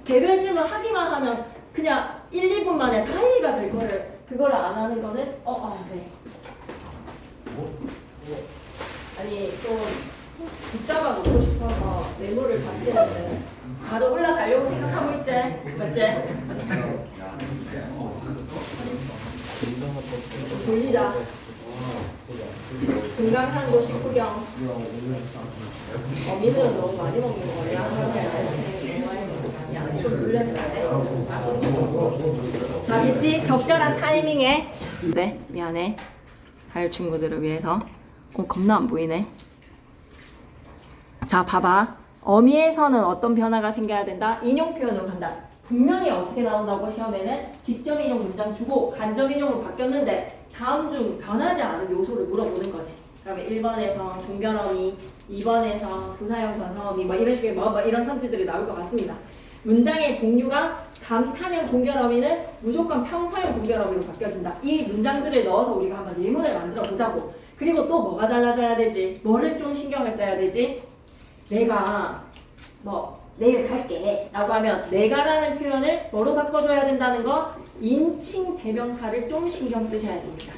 개별 질문 하기만 하면 그냥 1, 2분 만에 다 이해가 될 거를 그걸 안 하는 거는 네. 아니 좀 붙잡아 놓고 싶어서 메모를 받치는데 나도 올라가려고 생각하고 있지? 맞지? 돌리자. 금강산도 식후경. 어미들은 너무 많이 먹는 거야. 너무 많이 먹는 거 아니야? 좀 눌려줘야 돼. 자, 됐지? 적절한 타이밍에. 네, 미안해. 할 친구들을 위해서. 겁나 안 보이네. 자, 봐봐. 어미에서는 어떤 변화가 생겨야 된다? 인용 표현으로 간다. 분명히 어떻게 나온다고 시험에는 직접 인용 문장 주고 간접 인용으로 바뀌었는데 다음 중 변하지 않은 요소를 물어보는 거지. 그러면 1번에서 종결어미, 2번에서 부사형 전사어미 뭐 이런 식의 뭐 이런 선지들이 나올 것 같습니다. 문장의 종류가 감탄형 종결어미는 무조건 평서형 종결어미로 바뀌어진다. 이 문장들을 넣어서 우리가 한번 예문을 만들어 보자고. 그리고 또 뭐가 달라져야 되지? 뭐를 좀 신경을 써야 되지? 내가 내일 갈게 라고 하면 내가라는 표현을 뭐로 바꿔줘야 된다는 거 인칭 대명사를 좀 신경 쓰셔야 됩니다.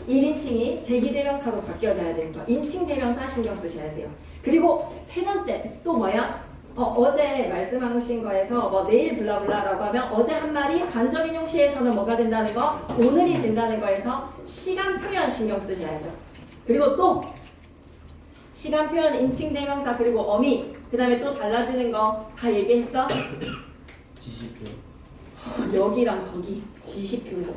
1인칭이 제기대명사로 바뀌어져야 되는 거 인칭 대명사 신경 쓰셔야 돼요. 그리고 세 번째 또 뭐야? 어제 말씀하신 거에서 내일 블라블라라고 하면 어제 한 말이 간접 인용 시에서는 뭐가 된다는 거 오늘이 된다는 거에서 시간 표현 신경 쓰셔야죠. 그리고 또 시간 표현, 인칭 대명사, 그리고 어미, 그 다음에 또 달라지는 거 다 얘기했어? 지시표. 여기랑 거기, 지시표요.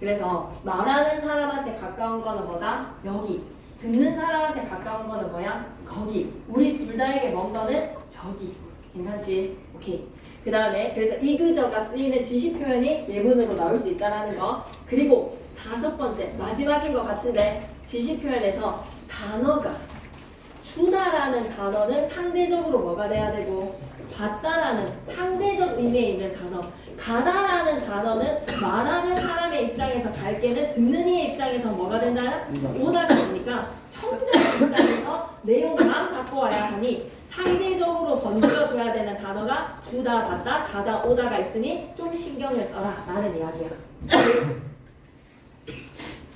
그래서 말하는 사람한테 가까운 거는 뭐다? 여기. 듣는 사람한테 가까운 거는 뭐야? 거기. 우리 둘 다에게 먼 거는 저기. 괜찮지? 오케이. 그 다음에 그래서 이그저가 쓰이는 지시 표현이 예문으로 나올 수 있다는 거. 그리고 5번째, 마지막인 것 같은데 지시 표현에서 단어가 주다라는 단어는 상대적으로 뭐가 돼야 되고 받다라는 상대적 의미에 있는 단어 가다라는 단어는 말하는 사람의 입장에서 갈게는 듣는 이의 입장에서 뭐가 된다? 오다가 되니까 청자의 입장에서 내용만 갖고 와야 하니 상대적으로 건드려줘야 되는 단어가 주다, 받다, 가다, 오다가 있으니 좀 신경을 써라 라는 이야기야.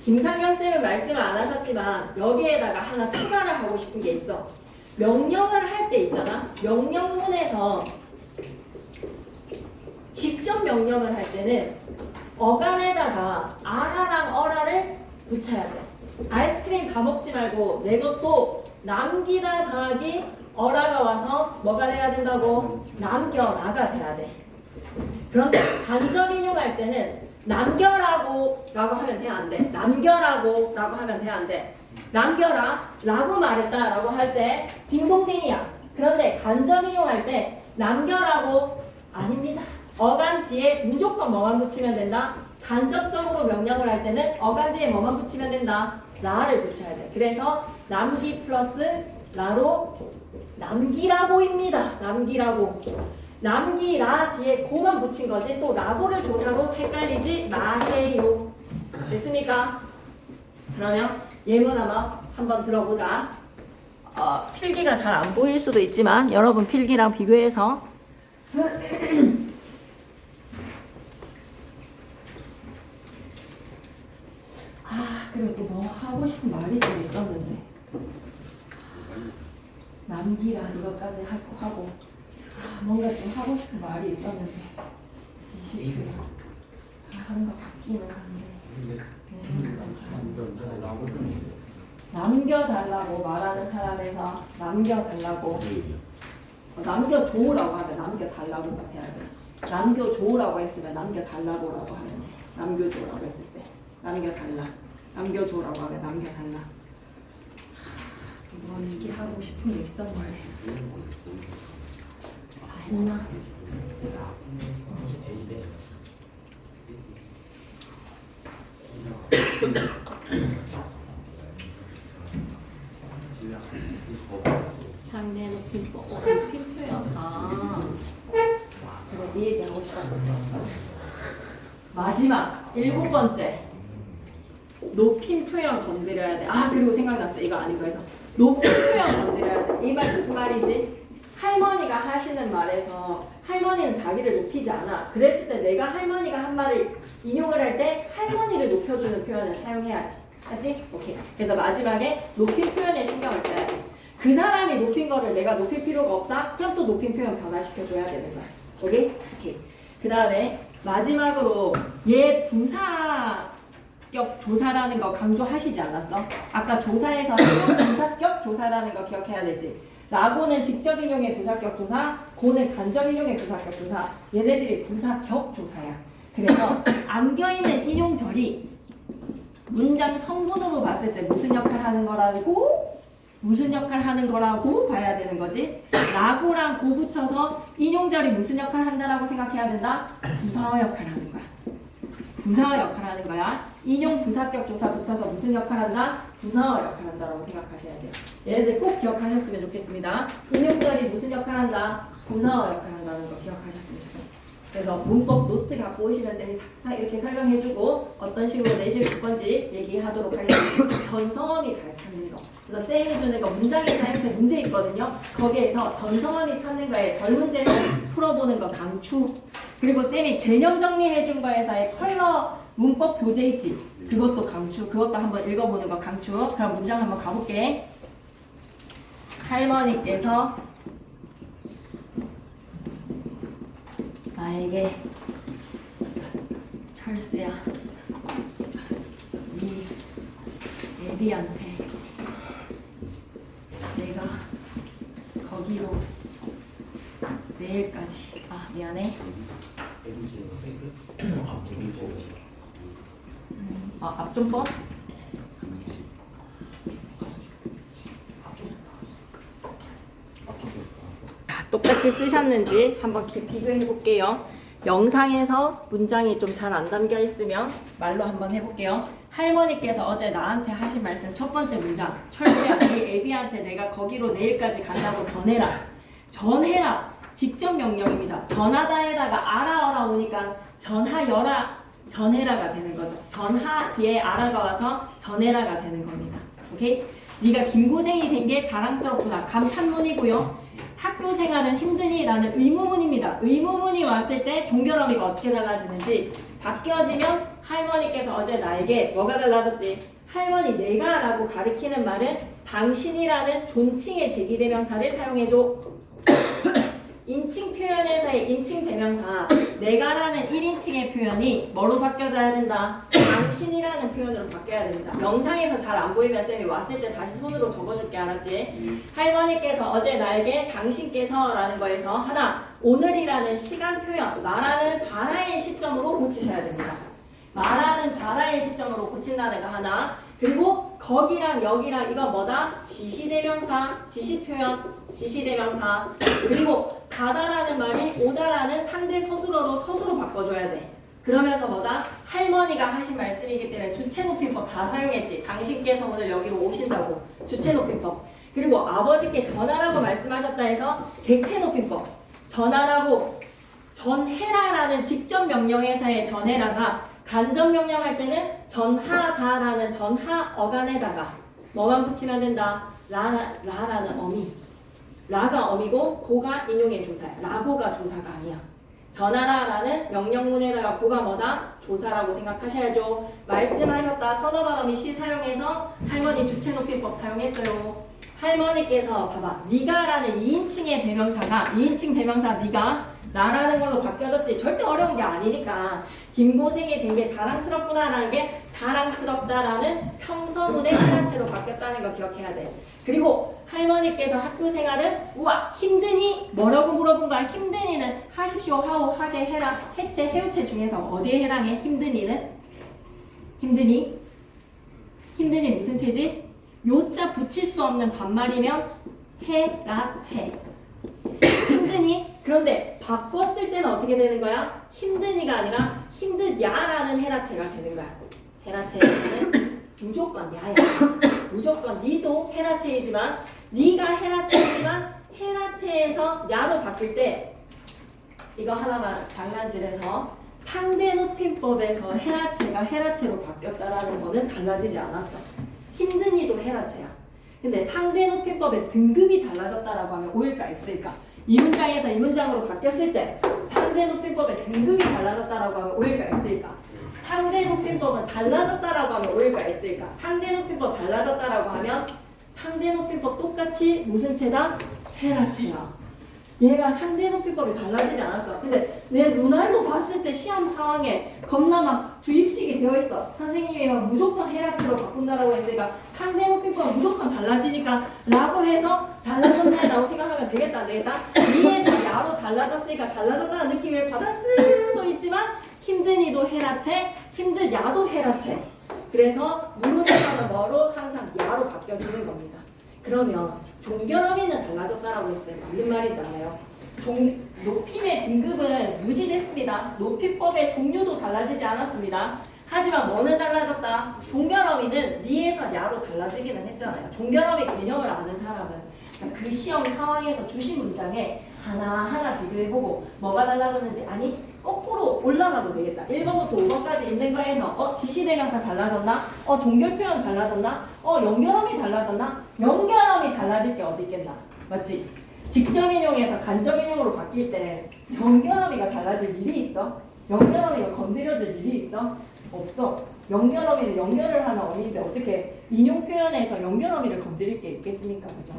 김상경 쌤은 말씀을 안 하셨지만 여기에다가 하나 추가를 하고 싶은 게 있어. 명령을 할 때 있잖아. 명령문에서 직접 명령을 할 때는 어간에다가 아라랑 어라를 붙여야 돼. 아이스크림 다 먹지 말고 내 것도 남기다 더하기 어라가 와서 뭐가 돼야 된다고? 남겨라가 돼야 돼. 그런데 간접 인용할 때는 남겨라고 라고 하면 돼, 안 돼? 남겨라고 라고 하면 돼, 안 돼? 남겨라 라고 말했다 라고 할 때 딩동댕이야. 그런데 간접 인용할 때 남겨라고 아닙니다. 어간 뒤에 무조건 뭐만 붙이면 된다? 간접적으로 명령을 할 때는 어간 뒤에 뭐만 붙이면 된다? 라를 붙여야 돼. 그래서 남기 플러스 라로 남기라고입니다. 남기라고. 남기라 뒤에 고만 붙인 거지. 또 라고를 조사로 헷갈리지 마세요. 됐습니까? 그러면 예문 한번 들어보자. 필기가 잘 안 보일 수도 있지만 여러분 필기랑 비교해서 그리고 또 뭐 하고 싶은 말이 좀 있었는데 남기라 이것까지 하고 뭔가 좀 하고 싶은 말이 있었는데 지시표 하는 거 바뀌는 건데 남겨달라고 말하는 사람에서 남겨달라고 남겨줘라고 하면 남겨달라고가 돼야 돼. 남겨줘라고 했으면 남겨달라고라고 하면 돼. 남겨줘라고 했을 때 남겨달라. 남겨줘라고 하면 남겨달라. 뭐 얘기하고 싶은 게 있었는데 다 했나? 상대 높임표. 높임표야. 그래, 이 얘기하고 싶었던 마지막 7번째. 높임 표현 건드려야 돼. 그리고 생각났어. 이거 아닌 거에서. 높임 표현 건드려야 돼. 이 말 무슨 말이지? 할머니가 하시는 말에서 할머니는 자기를 높이지 않아. 그랬을 때 내가 할머니가 한 말을 인용을 할 때 할머니를 높여주는 표현을 사용해야지. 하지? 오케이. 그래서 마지막에 높임 표현에 신경을 써야 돼. 그 사람이 높인 거를 내가 높일 필요가 없다? 그럼 또 높임 표현 변화시켜줘야 되는 거야. 오케이? 오케이. 그 다음에 마지막으로 얘 부사격 조사라는 거 강조하시지 않았어? 아까 조사에서 부사격 조사라는 거 기억해야 되지. 라고는 직접 인용의 부사격 조사, 고는 간접 인용의 부사격 조사. 얘네들이 부사격 조사야. 그래서 안겨있는 인용절이 문장 성분으로 봤을 때 무슨 역할 하는 거라고? 무슨 역할 하는 거라고 봐야 되는 거지? 라고랑 고 붙여서 인용절이 무슨 역할 한다라고 생각해야 된다? 부사어 역할 하는 거야. 부사어 역할 하는 거야. 인용 부사격 조사 붙여서 무슨 역할 한다? 부사어 역할 한다라고 생각하셔야 돼요. 얘네들 꼭 기억하셨으면 좋겠습니다. 인용절이 무슨 역할 한다? 부사어 역할 한다는 거 기억하셨으면 좋겠어요. 그래서 문법 노트 갖고 오시면 쌤이 싹싹 이렇게 설명해주고 어떤 식으로 내실 건지 얘기하도록 하려고 전성어미 잘 찾는 거. 그래서 쌤이 주는 거 문장의 사용세 문제 있거든요. 거기에서 전성어미 찾는 거에 절 문제는 풀어보는 거 강추. 그리고 쌤이 개념 정리해준 거에서의 컬러 문법 교재 있지. 그것도 강추. 그것도 한번 읽어보는 거 강추. 그럼 문장 한번 가볼게. 할머니께서 나에게 철수야, 네 애비한테 내가 거기로 내일까지 미안해. 앞좀법? 똑같이 쓰셨는지 한번 비교해 볼게요. 영상에서 문장이 좀 잘 안 담겨 있으면 말로 한번 해볼게요. 할머니께서 어제 나한테 하신 말씀 첫 번째 문장. 철수야, 우리 애비한테 내가 거기로 내일까지 간다고 전해라. 전해라. 직접 명령입니다. 전하다에다가 알아어라 오니까 전하여라, 전해라가 되는 거죠. 전하 뒤에 알아가 와서 전해라가 되는 겁니다. 오케이? 네가 김고생이 된 게 자랑스럽구나. 감탄문이고요. 학교 생활은 힘드니? 라는 의무문입니다. 의무문이 왔을 때 종결어미가 어떻게 달라지는지 바뀌어지면 할머니께서 어제 나에게 뭐가 달라졌지? 할머니 내가 라고 가리키는 말은 당신이라는 존칭의 제기대명사를 사용해줘. 인칭 표현에서의 인칭 대명사 내가라는 1인칭의 표현이 뭐로 바뀌어져야 된다? 당신이라는 표현으로 바뀌어야 됩니다. 영상에서 잘 안 보이면 쌤이 왔을 때 다시 손으로 적어줄게. 알았지? 할머니께서 어제 나에게 당신께서 라는 거에서 하나, 오늘이라는 시간 표현 말하는 바라의 시점으로 고치셔야 됩니다. 말하는 바라의 시점으로 고친다는 거 하나. 그리고 거기랑 여기랑 이거 뭐다? 지시대명사, 지시표현, 지시대명사. 그리고 가다라는 말이 오다라는 상대 서술어로 서술로 바꿔줘야 돼. 그러면서 뭐다? 할머니가 하신 말씀이기 때문에 주체높임법 다 사용했지. 당신께서 오늘 여기로 오신다고. 주체높임법. 그리고 아버지께 전하라고 말씀하셨다 해서 객체높임법. 전하라고 전해라라는 직접 명령에서의 전해라가 간접 명령할 때는 전하다라는 전하 어간에다가 뭐만 붙이면 된다? 라라는 어미. 라가 어미고 고가 인용의 조사야. 라고가 조사가 아니야. 전하라라는 명령문에다가 고가 뭐다? 조사라고 생각하셔야죠. 말씀하셨다. 선어발음이 시 사용해서 할머니 주체높임법 사용했어요. 할머니께서 봐봐. 네가라는 2인칭의 대명사가 2인칭 대명사 네가 라라는 걸로 바뀌어졌지. 절대 어려운 게 아니니까. 김고생이 된 게 자랑스럽구나라는 게 자랑스럽다라는 평서문의 시간체로 바뀌었다는 거 기억해야 돼. 그리고 할머니께서 학교 생활은 우와 힘드니? 뭐라고 물어본 거야? 힘드니는 하십시오, 하오, 하게, 해라, 해체, 해우체 중에서 어디에 해당해? 힘드니는? 힘드니? 힘드니 무슨 체지? 요자 붙일 수 없는 반말이면 헤라체. 힘드니? 그런데 바꿨을 때는 어떻게 되는 거야? 힘드니가 아니라 힘드냐라는 헤라체가 되는 거야. 헤라체는 무조건 야야. 무조건 니도 헤라체이지만 니가 헤라체이지만 헤라체에서 야로 바뀔 때 이거 하나만 장난질해서 상대 높임법에서 헤라체가 헤라체로 바뀌었다라는 거는 달라지지 않았어. 힘드니도 헤라체야. 근데 상대 높임법의 등급이 달라졌다라고 하면 O일까 X일까? 이 문장에서 이 문장으로 바뀌었을 때 상대 높임법의 등급이 달라졌다라고 하면 O일까 X일까? 상대 높임법은 달라졌다라고 하면 O일까 X일까? 상대 높임법 달라졌다라고 하면 상대 높임법 똑같이 무슨 체다? 헤라체야. 얘가 상대 높임법이 달라지지 않았어. 근데 내 눈알로 봤을 때 시험 상황에 겁나 막 주입식이 되어 있어. 선생님이 막 무조건 헤라체로 바꾼다라고 했으니까 상대 높임법 무조건 달라지니까 라고 해서 달라졌네 라고 생각하면 되겠다 안 되겠다? 이에서 야로 달라졌으니까 달라졌다는 느낌을 받았을 수도 있지만 힘드니도 헤라체, 힘드야도 헤라체. 그래서 무릎에서는 뭐로 항상 야로 바뀌어지는 겁니다. 그러면 종결어미는 달라졌다라고 했을 때 맞는 말이잖아요. 높임의 등급은 유지됐습니다. 높임법의 종류도 달라지지 않았습니다. 하지만 뭐는 달라졌다? 종결어미는 니에서 야로 달라지기는 했잖아요. 종결어미 개념을 아는 사람은 그 시험 상황에서 주신 문장에 하나하나 비교해보고 뭐가 달라졌는지 아니 거꾸로 올라가도 되겠다. 1번부터 5번까지 있는 거에서 지시대명사 달라졌나? 종결표현 달라졌나? 연결어미 달라졌나? 연결어미 달라질 게 어디 있겠나? 맞지? 직접인용에서 간접인용으로 바뀔 때 연결어미가 달라질 일이 있어? 연결어미가 건드려질 일이 있어? 없어. 연결어미는 연결을 하는 어미인데 어떻게 인용표현에서 연결어미를 건드릴 게 있겠습니까? 그죠?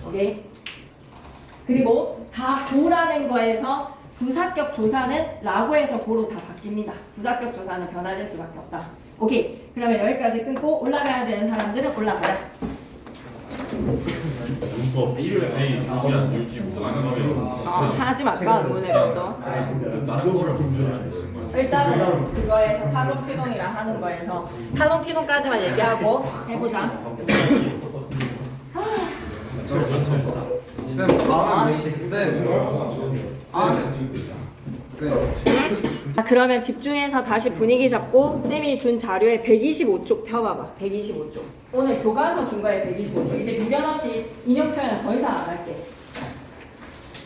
오케이? 그리고 다 고라는 거에서 부사격 조사는 라고에서 고로 다 바뀝니다. 부사격 조사는 변화될 수밖에 없다. 오케이. 그러면 여기까지 끊고 올라가야 되는 사람들은 올라가라. 문법 일일지 줄지야 줄지 뭐 하는 거면 하지 말까 오늘부터. 다른 거를 분석하는 거야. 일단은 그거에서 사동 피동이랑 하는 거에서 사동 피동까지만 얘기하고 해보자. 쌤 다음에 그러면 집중해서 다시 분위기 잡고 쌤이 준 자료에 125쪽 펴봐봐. 125쪽. 오늘 교과서 준 거에 125쪽. 이제 미련 없이 인용 표현은 더 이상 안 할게.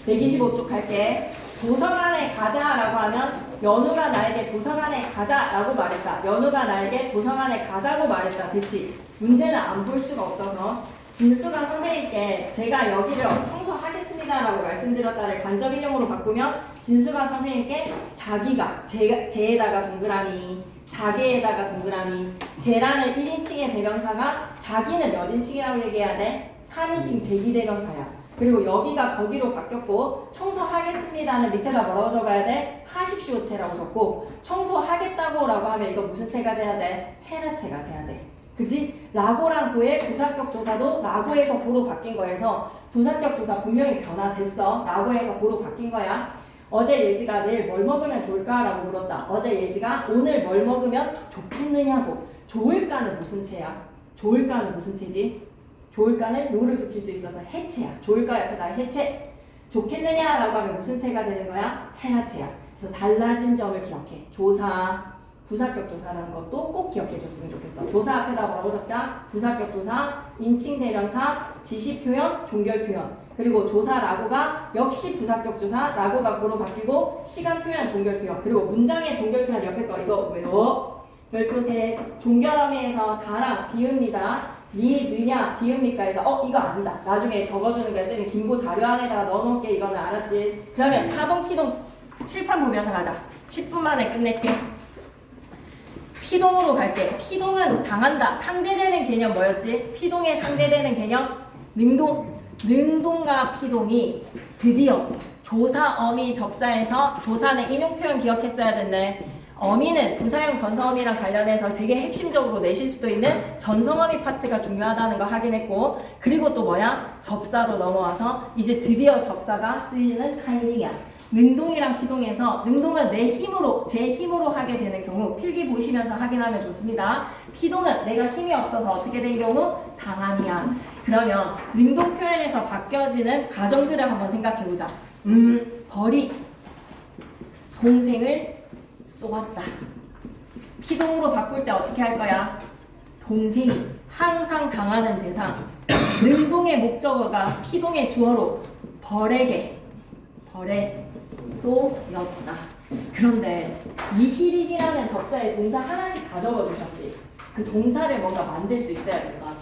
125쪽 할게. 도서관에 가자라고 하면 연우가 나에게 도서관에 가자라고 말했다. 연우가 나에게 도서관에 가자고 말했다. 됐지? 문제는 안 볼 수가 없어서 진수가 선생님께 제가 여기를 청소하겠습니다라고 말씀드렸다를 간접인용으로 바꾸면 진수가 선생님께 자기가 제에다가 동그라미 자기에다가 동그라미 제라는 1인칭의 대명사가 자기는 몇 인칭이라고 얘기해야 돼? 3인칭 제기대명사야. 그리고 여기가 거기로 바뀌었고 청소하겠습니다는 밑에다 뭐라고 적어야 돼? 하십시오체라고 적고 청소하겠다고 라고 하면 이거 무슨 체가 돼야 돼? 헤라체가 돼야 돼. 그치? 라고랑 고의 부사격 조사도 라고에서 고로 바뀐 거에서 부사격 조사 분명히 변화됐어. 라고에서 고로 바뀐 거야. 어제 예지가 내일 뭘 먹으면 좋을까? 라고 물었다. 어제 예지가 오늘 뭘 먹으면 좋겠느냐고. 좋을까는 무슨 체야? 좋을까는 무슨 체지? 좋을까는 요를 붙일 수 있어서 해체야. 좋을까 옆에다 해체. 좋겠느냐라고 하면 무슨 체가 되는 거야? 헤라체야. 그래서 달라진 점을 기억해. 조사. 부사격 조사라는 것도 꼭 기억해 줬으면 좋겠어. 조사 앞에다 뭐라고 적자? 부사격 조사, 인칭 대명사, 지시 표현, 종결 표현. 그리고 조사 라고가 역시 부사격 조사, 라고가 고로 바뀌고 시간 표현, 종결 표현. 그리고 문장의 종결 표현 옆에 거 이거 외워. 별표세 종결어미에서 다랑 비읍니다. 니, 느냐, 비읍니까에서 이거 아니다. 나중에 적어주는 거야. 쌤이 김보 자료 안에다가 넣어놓을게. 이거는 알았지? 그러면 4번 피동 칠판 보면서 가자. 10분 만에 끝낼게. 피동으로 갈게. 피동은 당한다. 상대되는 개념 뭐였지? 피동에 상대되는 개념 능동. 능동과 피동이 드디어 조사 어미 접사에서 조사는 인용 표현 기억했어야 됐네. 어미는 부사용 전성어미랑 관련해서 되게 핵심적으로 내실 수도 있는 전성어미 파트가 중요하다는 거 확인했고, 그리고 또 뭐야? 접사로 넘어와서 이제 드디어 접사가 쓰이는 타이밍이야. 능동이랑 피동에서 능동은 내 힘으로, 제 힘으로 하게 되는 경우 필기 보시면서 확인하면 좋습니다. 피동은 내가 힘이 없어서 어떻게 된 경우 당함이야. 그러면 능동 표현에서 바뀌어지는 과정들을 한번 생각해보자. 벌이 동생을 쏘았다. 피동으로 바꿀 때 어떻게 할 거야? 동생이 항상 당하는 대상. 능동의 목적어가 피동의 주어로 벌에게 쏘였다. 그런데 이희릭이라는 접사의 동사 하나씩 가져가 주셨지. 그 동사를 뭔가 만들 수 있어야 될 것 같아.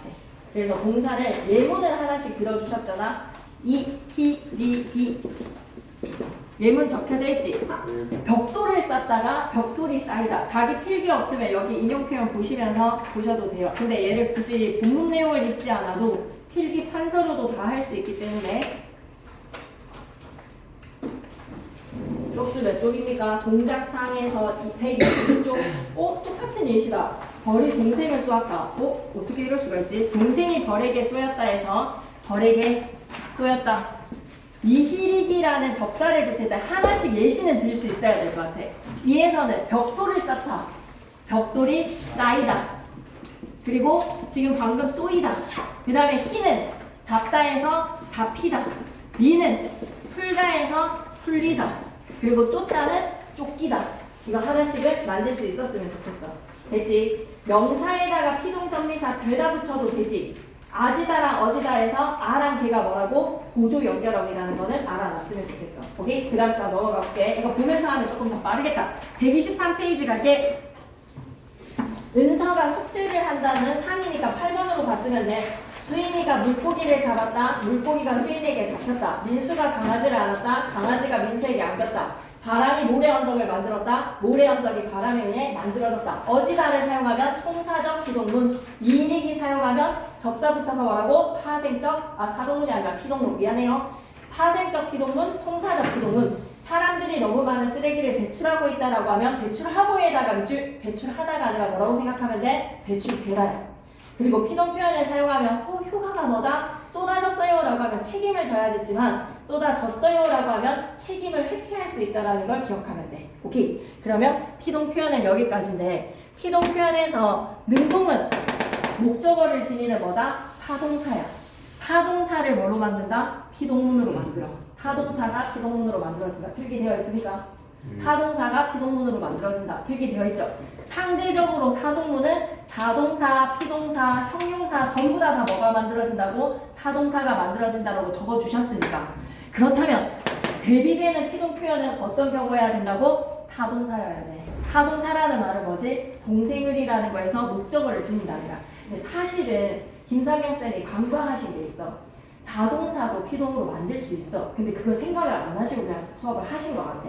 그래서 동사를 예문을 하나씩 들어주셨잖아. 이희릭이 예문 적혀져 있지. 벽돌을 쌓다가 벽돌이 쌓이다. 자기 필기 없으면 여기 인용 표현 보시면서 보셔도 돼요. 근데 얘를 굳이 본문 내용을 읽지 않아도 필기 판서로도 다 할 수 있기 때문에. 쪽수 몇 쪽입니까? 동작상에서 122쪽. 똑같은 예시다. 벌이 동생을 쏘았다. 어떻게 이럴 수가 있지? 동생이 벌에게 쏘였다 해서 벌에게 쏘였다. 이희릭이라는 접사를 붙일 때 하나씩 예시는 들 수 있어야 될 것 같아. 이에서는 벽돌을 쌓다. 벽돌이 쌓이다. 그리고 지금 방금 쏘이다. 그 다음에 희는 잡다에서 잡히다. 리는 풀다에서 풀리다. 그리고 쫓다는 쫓기다. 이거 하나씩은 만들 수 있었으면 좋겠어. 됐지? 명사에다가 피동전미사 되다 붙여도 되지. 아지다랑 어지다에서 아랑 걔가 뭐라고? 보조 연결어이라는 거는 알아놨으면 좋겠어. 오케이? 그 다음 자 넘어가 볼게. 이거 보면서 하면 조금 더 빠르겠다. 123페이지 갈게. 은서가 숙제를 한다는 상이니까 8번으로 봤으면 돼. 수인이가 물고기를 잡았다. 물고기가 수인에게 잡혔다. 민수가 강아지를 안았다. 강아지가 민수에게 안겼다. 바람이 모래 언덕을 만들었다. 모래 언덕이 바람에 의해 만들어졌다. 어지다를 사용하면 통사적 피동문. 이일익이 사용하면 접사 붙여서 뭐라고? 파생적, 사동문이 아니라 피동문. 미안해요. 파생적 피동문, 통사적 피동문. 사람들이 너무 많은 쓰레기를 배출하고 있다라고 하면 배출하고에다가 배출하다가 아니라 뭐라고 생각하면 돼? 배출되다야. 그리고 피동 표현을 사용하면 효과가 뭐다? 쏟아졌어요 라고 하면 책임을 져야겠지만 쏟아졌어요 라고 하면 책임을 회피할 수 있다는 걸 기억하면 돼. 오케이. 그러면 피동 표현은 여기까지인데 피동 표현에서 능동은 목적어를 지니는 뭐다? 타동사야. 타동사를 뭐로 만든다? 피동문으로 만들어. 타동사가 피동문으로 만들어진다. 필기되어 있습니까? 타동사가 피동문으로 만들어진다. 필기되어 있죠. 상대적으로 사동문은 자동사, 피동사, 형용사 전부 다 뭐가 만들어진다고? 사동사가 만들어진다라고 적어주셨으니까. 그렇다면 대비되는 피동 표현은 어떤 경우여야 된다고? 타동사여야 돼. 타동사라는 말은 뭐지? 동생을이라는 거에서 목적어를 지닌다는 거야. 근데 사실은 김상현 쌤이 간과하신 게 있어. 자동사도 피동으로 만들 수 있어. 근데 그걸 생각을 안 하시고 그냥 수업을 하신 것 같아.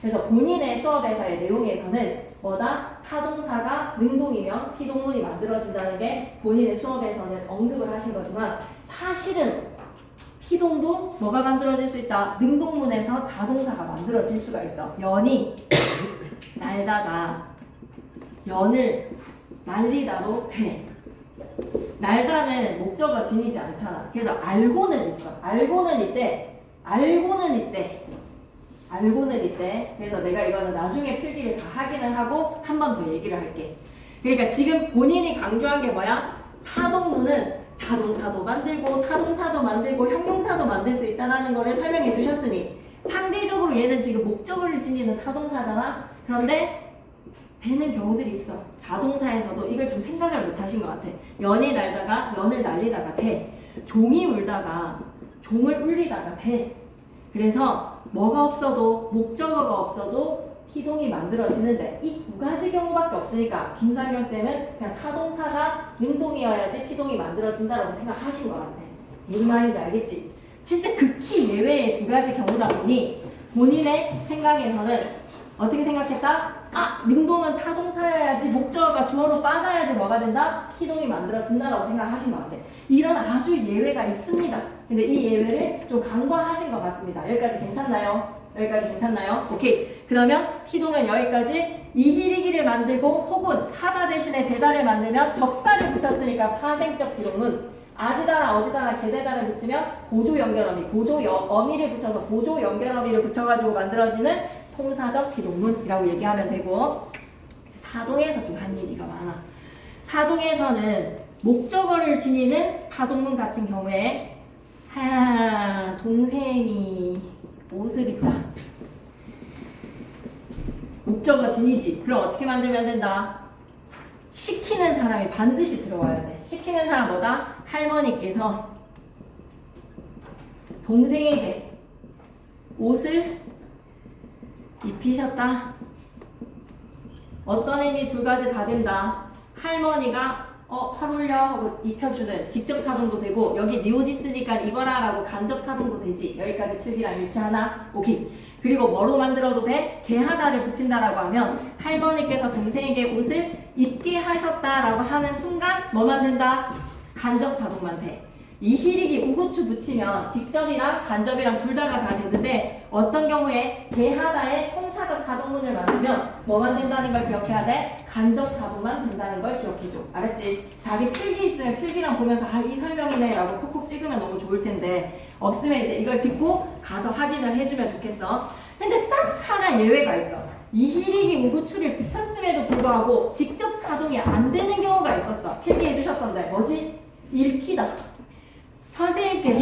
그래서 본인의 수업에서의 내용에서는 뭐다? 타동사가 능동이면 피동문이 만들어진다는 게 본인의 수업에서는 언급을 하신 거지만 사실은 피동도 뭐가 만들어질 수 있다? 능동문에서 자동사가 만들어질 수가 있어. 연이 날다가 연을 날리다로 돼. 날다는 목적어 지니지 않잖아. 그래서 알고는 있어. 알고는 이때. 그래서 내가 이거는 나중에 필기를 다 확인을 하고 한 번 더 얘기를 할게. 그러니까 지금 본인이 강조한 게 뭐야? 사동문은 자동사도 만들고 타동사도 만들고 형용사도 만들 수 있다는 거를 설명해 주셨으니 상대적으로 얘는 지금 목적어를 지니는 타동사잖아. 그런데 되는 경우들이 있어. 자동사에서도 이걸 좀 생각을 못 하신 것 같아. 연이 날다가 연을 날리다가 돼. 종이 울다가 종을 울리다가 돼. 그래서 뭐가 없어도 목적어가 없어도 피동이 만들어지는데 이 두 가지 경우밖에 없으니까 김상현 쌤은 그냥 타동사가 능동이어야지 피동이 만들어진다라고 생각하신 것 같아. 무슨 말인지 알겠지? 진짜 극히 예외의 두 가지 경우다 보니 본인의 생각에서는 어떻게 생각했다? 능동은 타동사여야지 목적어가 주어로 빠져야지 뭐가 된다? 피동이 만들어진다라고 생각하신 것 같아. 이런 아주 예외가 있습니다. 근데 이 예외를 좀 간과하신 것 같습니다. 여기까지 괜찮나요? 여기까지 괜찮나요? 오케이. 그러면 피동은 여기까지. 이희리기를 만들고 혹은 하다 대신에 대다를 만들면 적사를 붙였으니까 파생적 피동은 아지다나 어지다나 개대다를 붙이면 보조 연결어미, 어미를 붙여서 보조 연결어미를 붙여가지고 만들어지는 통사적 피동문이라고 얘기하면 되고, 사동에서 좀 한 얘기가 많아. 사동에서는 목적어를 지니는 사동문 같은 경우에 동생이 옷을 입다. 목적어 지니지. 그럼 어떻게 만들면 된다? 시키는 사람이 반드시 들어와야 돼. 시키는 사람 뭐다? 할머니께서 동생에게 옷을 입히셨다. 어떤 의미 두 가지 다 된다. 할머니가 팔 올려 하고 입혀주는 직접 사동도 되고, 여기 네 옷 있으니까 입어라 라고 간접 사동도 되지. 여기까지 필기랑 일치하나? 오케이. 그리고 뭐로 만들어도 돼? 개하다를 붙인다라고 하면 할머니께서 동생에게 옷을 입게 하셨다라고 하는 순간 뭐만 된다? 간접 사동만 돼. 이희리기 우구추 붙이면 직접이랑 간접이랑 둘 다가 다 되는데, 어떤 경우에 개하다에 통사적 사동문을 만들면 뭐만 된다는 걸 기억해야 돼? 간접 사동만 된다는 걸 기억해줘. 알았지? 자기 필기 있으면 필기랑 보면서 이 설명이네 라고 콕콕 찍으면 너무 좋을 텐데, 없으면 이제 이걸 듣고 가서 확인을 해주면 좋겠어. 근데 딱 하나 예외가 있어. 이희리기 우구추를 붙였음에도 불구하고 직접 사동이 안 되는 경우가 있었어. 필기해 주셨던데 뭐지? 읽히다. 선생님께서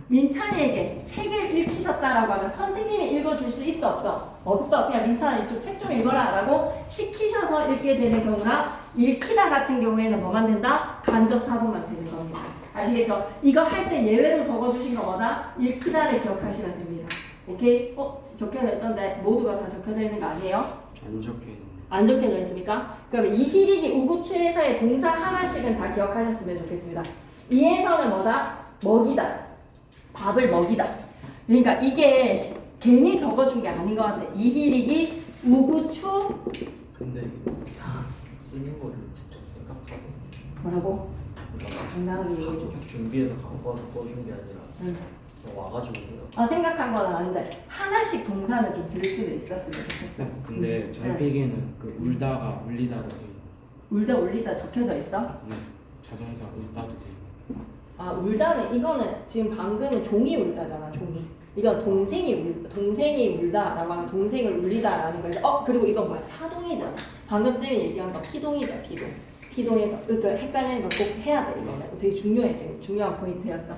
민찬이에게 책을 읽히셨다라고 하면 선생님이 읽어줄 수 있어 없어? 없어. 그냥 민찬아 이쪽 책 좀 읽어라 라고 시키셔서 읽게 되는 경우나, 읽히다 같은 경우에는 뭐만 된다? 간접 사동만 되는 겁니다. 아시겠죠? 이거 할 때 예외로 적어주신 거 뭐다? 읽히다를 기억하시면 됩니다. 오케이? 적혀져 있던데 모두가 다 적혀져 있는 거 아니에요? 안 적혀있네. 안 적혀져 있습니까? 그러면 이희리기 우구추에서의 동사 하나씩은 다 기억하셨으면 좋겠습니다. 이에서는 뭐다? 먹이다. 밥을 먹이다. 그러니까 이게 괜히 적어준 게 아닌 것 같아. 이희리기 우구추. 근데 쓰는 거를 직접 생각하고 뭐라고? 그러니까 당당하게 얘기해줘. 준비해서 갖고 와서 써준 게 아니라 응. 그냥 와가지고 생각. 생각한 건 아닌데 하나씩 동사는 좀 들을 수도 있었으면 좋겠어. 근데 저희 네. 필기에는 그 울다가 울리다로 돼 있고, 울다 울리다 적혀져 있어? 자동차 울다도 돼 있고. 울다는 이거는 지금 방금은 종이 울다잖아. 종이. 이건 동생이 울다라고 하면 동생을 울리다라는 거예요. 그리고 이건 뭐야? 사동이잖아. 방금 쌤이 얘기한 거 피동이다. 피동에서 헷갈리는 거 꼭 해야 돼. 이거는 되게 중요해. 지금 중요한 포인트였어.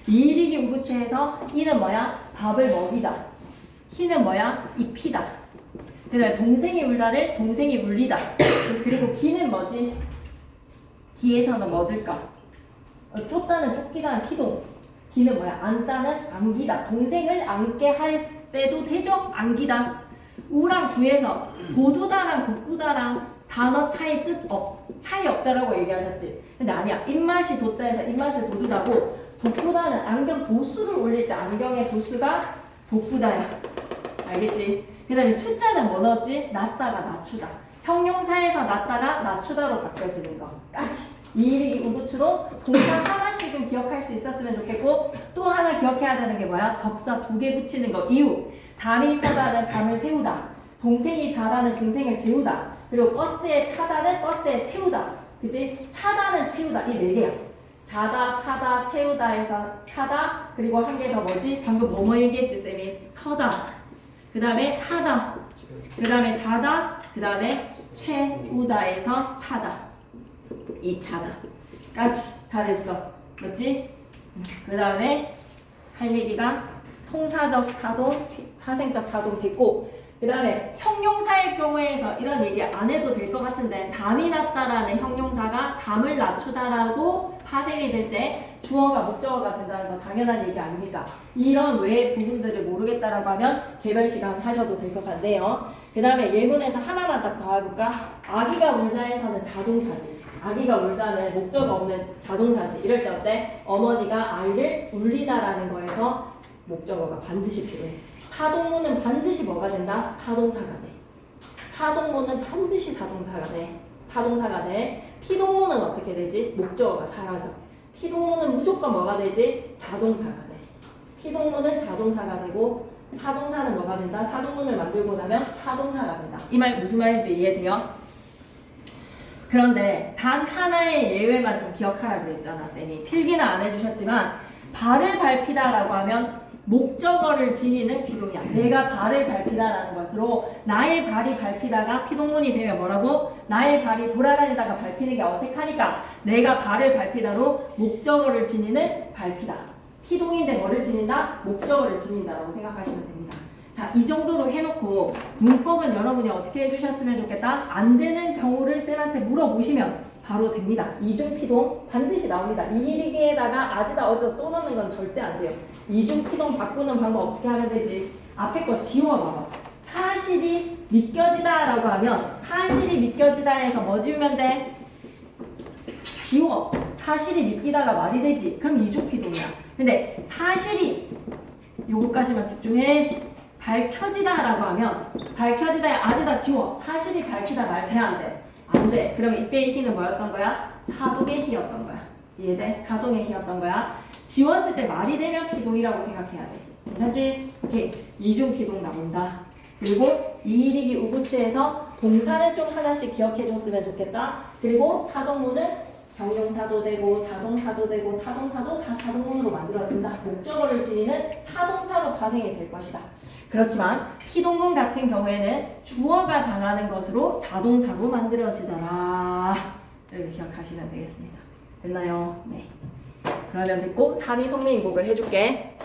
이일이기 우구추에서 이는 뭐야? 밥을 먹이다. 희는 뭐야? 입히다. 그 다음에 동생이 울다를 동생이 울리다. 그리고 기는 뭐지? 기에서는 뭐 들까? 쫓다는 쫓기다는 피동. 기는 뭐야? 안다는 안기다. 동생을 안게 할 때도 되죠? 안기다. 우랑 구에서 도두다랑 독구다랑 단어 차이 차이 없다라고 얘기하셨지. 근데 아니야. 입맛이 돋다해서 입맛이 도두다고, 독구다는 안경 도수를 올릴 때 안경의 도수가 독구다야. 알겠지? 그 다음에 추자는 뭐 넣었지? 낮다가 낮추다. 형용사에서 낮다가 낮추다로 바뀌어지는 거까지. 이일이기 우구추로 동사 하나씩은 기억할 수 있었으면 좋겠고, 또 하나 기억해야 되는 게 뭐야? 접사 2개 붙이는 거. 이유. 담이 서다는 담을 세우다. 동생이 자다는 동생을 재우다. 그리고 버스에 타다는 버스에 태우다. 그치? 차다는 채우다. 이 4개야. 자다, 타다, 채우다에서 차다. 그리고 한 개 더 뭐지? 방금 뭐뭐 얘기했지 쌤이? 서다. 그 다음에 타다. 그 다음에 자다. 그 다음에 채우다에서 차다. 이 차다 까지 다 됐어. 맞지? 그 다음에 할 얘기가 통사적 사동, 파생적 사동 됐고, 그 다음에 형용사일 경우에서 이런 얘기 안 해도 될 것 같은데, 담이 낮다라는 형용사가 담을 낮추다라고 파생이 될 때 주어가 목적어가 된다는 건 당연한 얘기 아닙니까? 이런 외의 부분들을 모르겠다라고 하면 개별 시간 하셔도 될 것 같네요. 그 다음에 예문에서 하나만 딱 더 해볼까? 아기가 울다에서는 자동사지. 아기가 울다는 목적 없는 자동사지. 이럴 때 어때? 어머니가 아이를 울리다라는 거에서 목적어가 반드시 필요해. 사동문은 반드시 뭐가 된다? 타동사가 돼. 사동문은 반드시 사동사가 돼. 타동사가 돼. 피동문은 어떻게 되지? 목적어가 사라져. 피동문은 무조건 뭐가 되지? 자동사가 돼. 피동문은 자동사가 되고, 사동사는 뭐가 된다? 사동문을 만들고 나면 타동사가 된다. 이 말 무슨 말인지 이해돼요? 그런데 단 하나의 예외만 좀 기억하라 그랬잖아, 쌤이. 필기는 안 해주셨지만 발을 밟히다라고 하면 목적어를 지니는 피동이야. 내가 발을 밟히다라는 것으로 나의 발이 밟히다가 피동문이 되면 뭐라고? 나의 발이 돌아다니다가 밟히는 게 어색하니까 내가 발을 밟히다로 목적어를 지니는 밟히다. 피동인데 뭐를 지닌다? 목적어를 지닌다라고 생각하시면 됩니다. 자, 이 정도로 해놓고 문법은 여러분이 어떻게 해주셨으면 좋겠다? 안 되는 경우를 쌤한테 물어보시면 바로 됩니다. 이중 피동 반드시 나옵니다. 이일이기에다가 아지다 어지다 또 넣는 건 절대 안 돼요. 이중 피동 바꾸는 방법 어떻게 하면 되지? 앞에 거 지워봐봐. 사실이 믿겨지다라고 하면 사실이 믿겨지다에서 뭐 지우면 돼? 지워. 사실이 믿기다가 말이 되지. 그럼 이중 피동이야. 근데 사실이 요거까지만 집중해. 밝혀지다라고 하면 밝혀지다에 아지다 지워. 사실이 밝히다 말 돼 안 돼? 안 돼. 그러면 이때의 희는 뭐였던 거야? 사동의 희였던 거야. 이해돼? 사동의 희였던 거야. 지웠을 때 말이 되면 피동이라고 생각해야 돼. 괜찮지? 오케이. 이중 피동 나온다. 그리고 이일이기 우구치에서 동사는 좀 하나씩 기억해 줬으면 좋겠다. 그리고 사동문은 병용사도 되고 자동사도 되고 타동사도 다 사동문으로 만들어진다. 목적어를 지니는 타동사로 파생이 될 것이다. 그렇지만 피동문 같은 경우에는 주어가 당하는 것으로 자동사로 만들어지더라. 이렇게 기억하시면 되겠습니다. 됐나요? 네. 그러면 됐고 3위 속리인곡을 해줄게.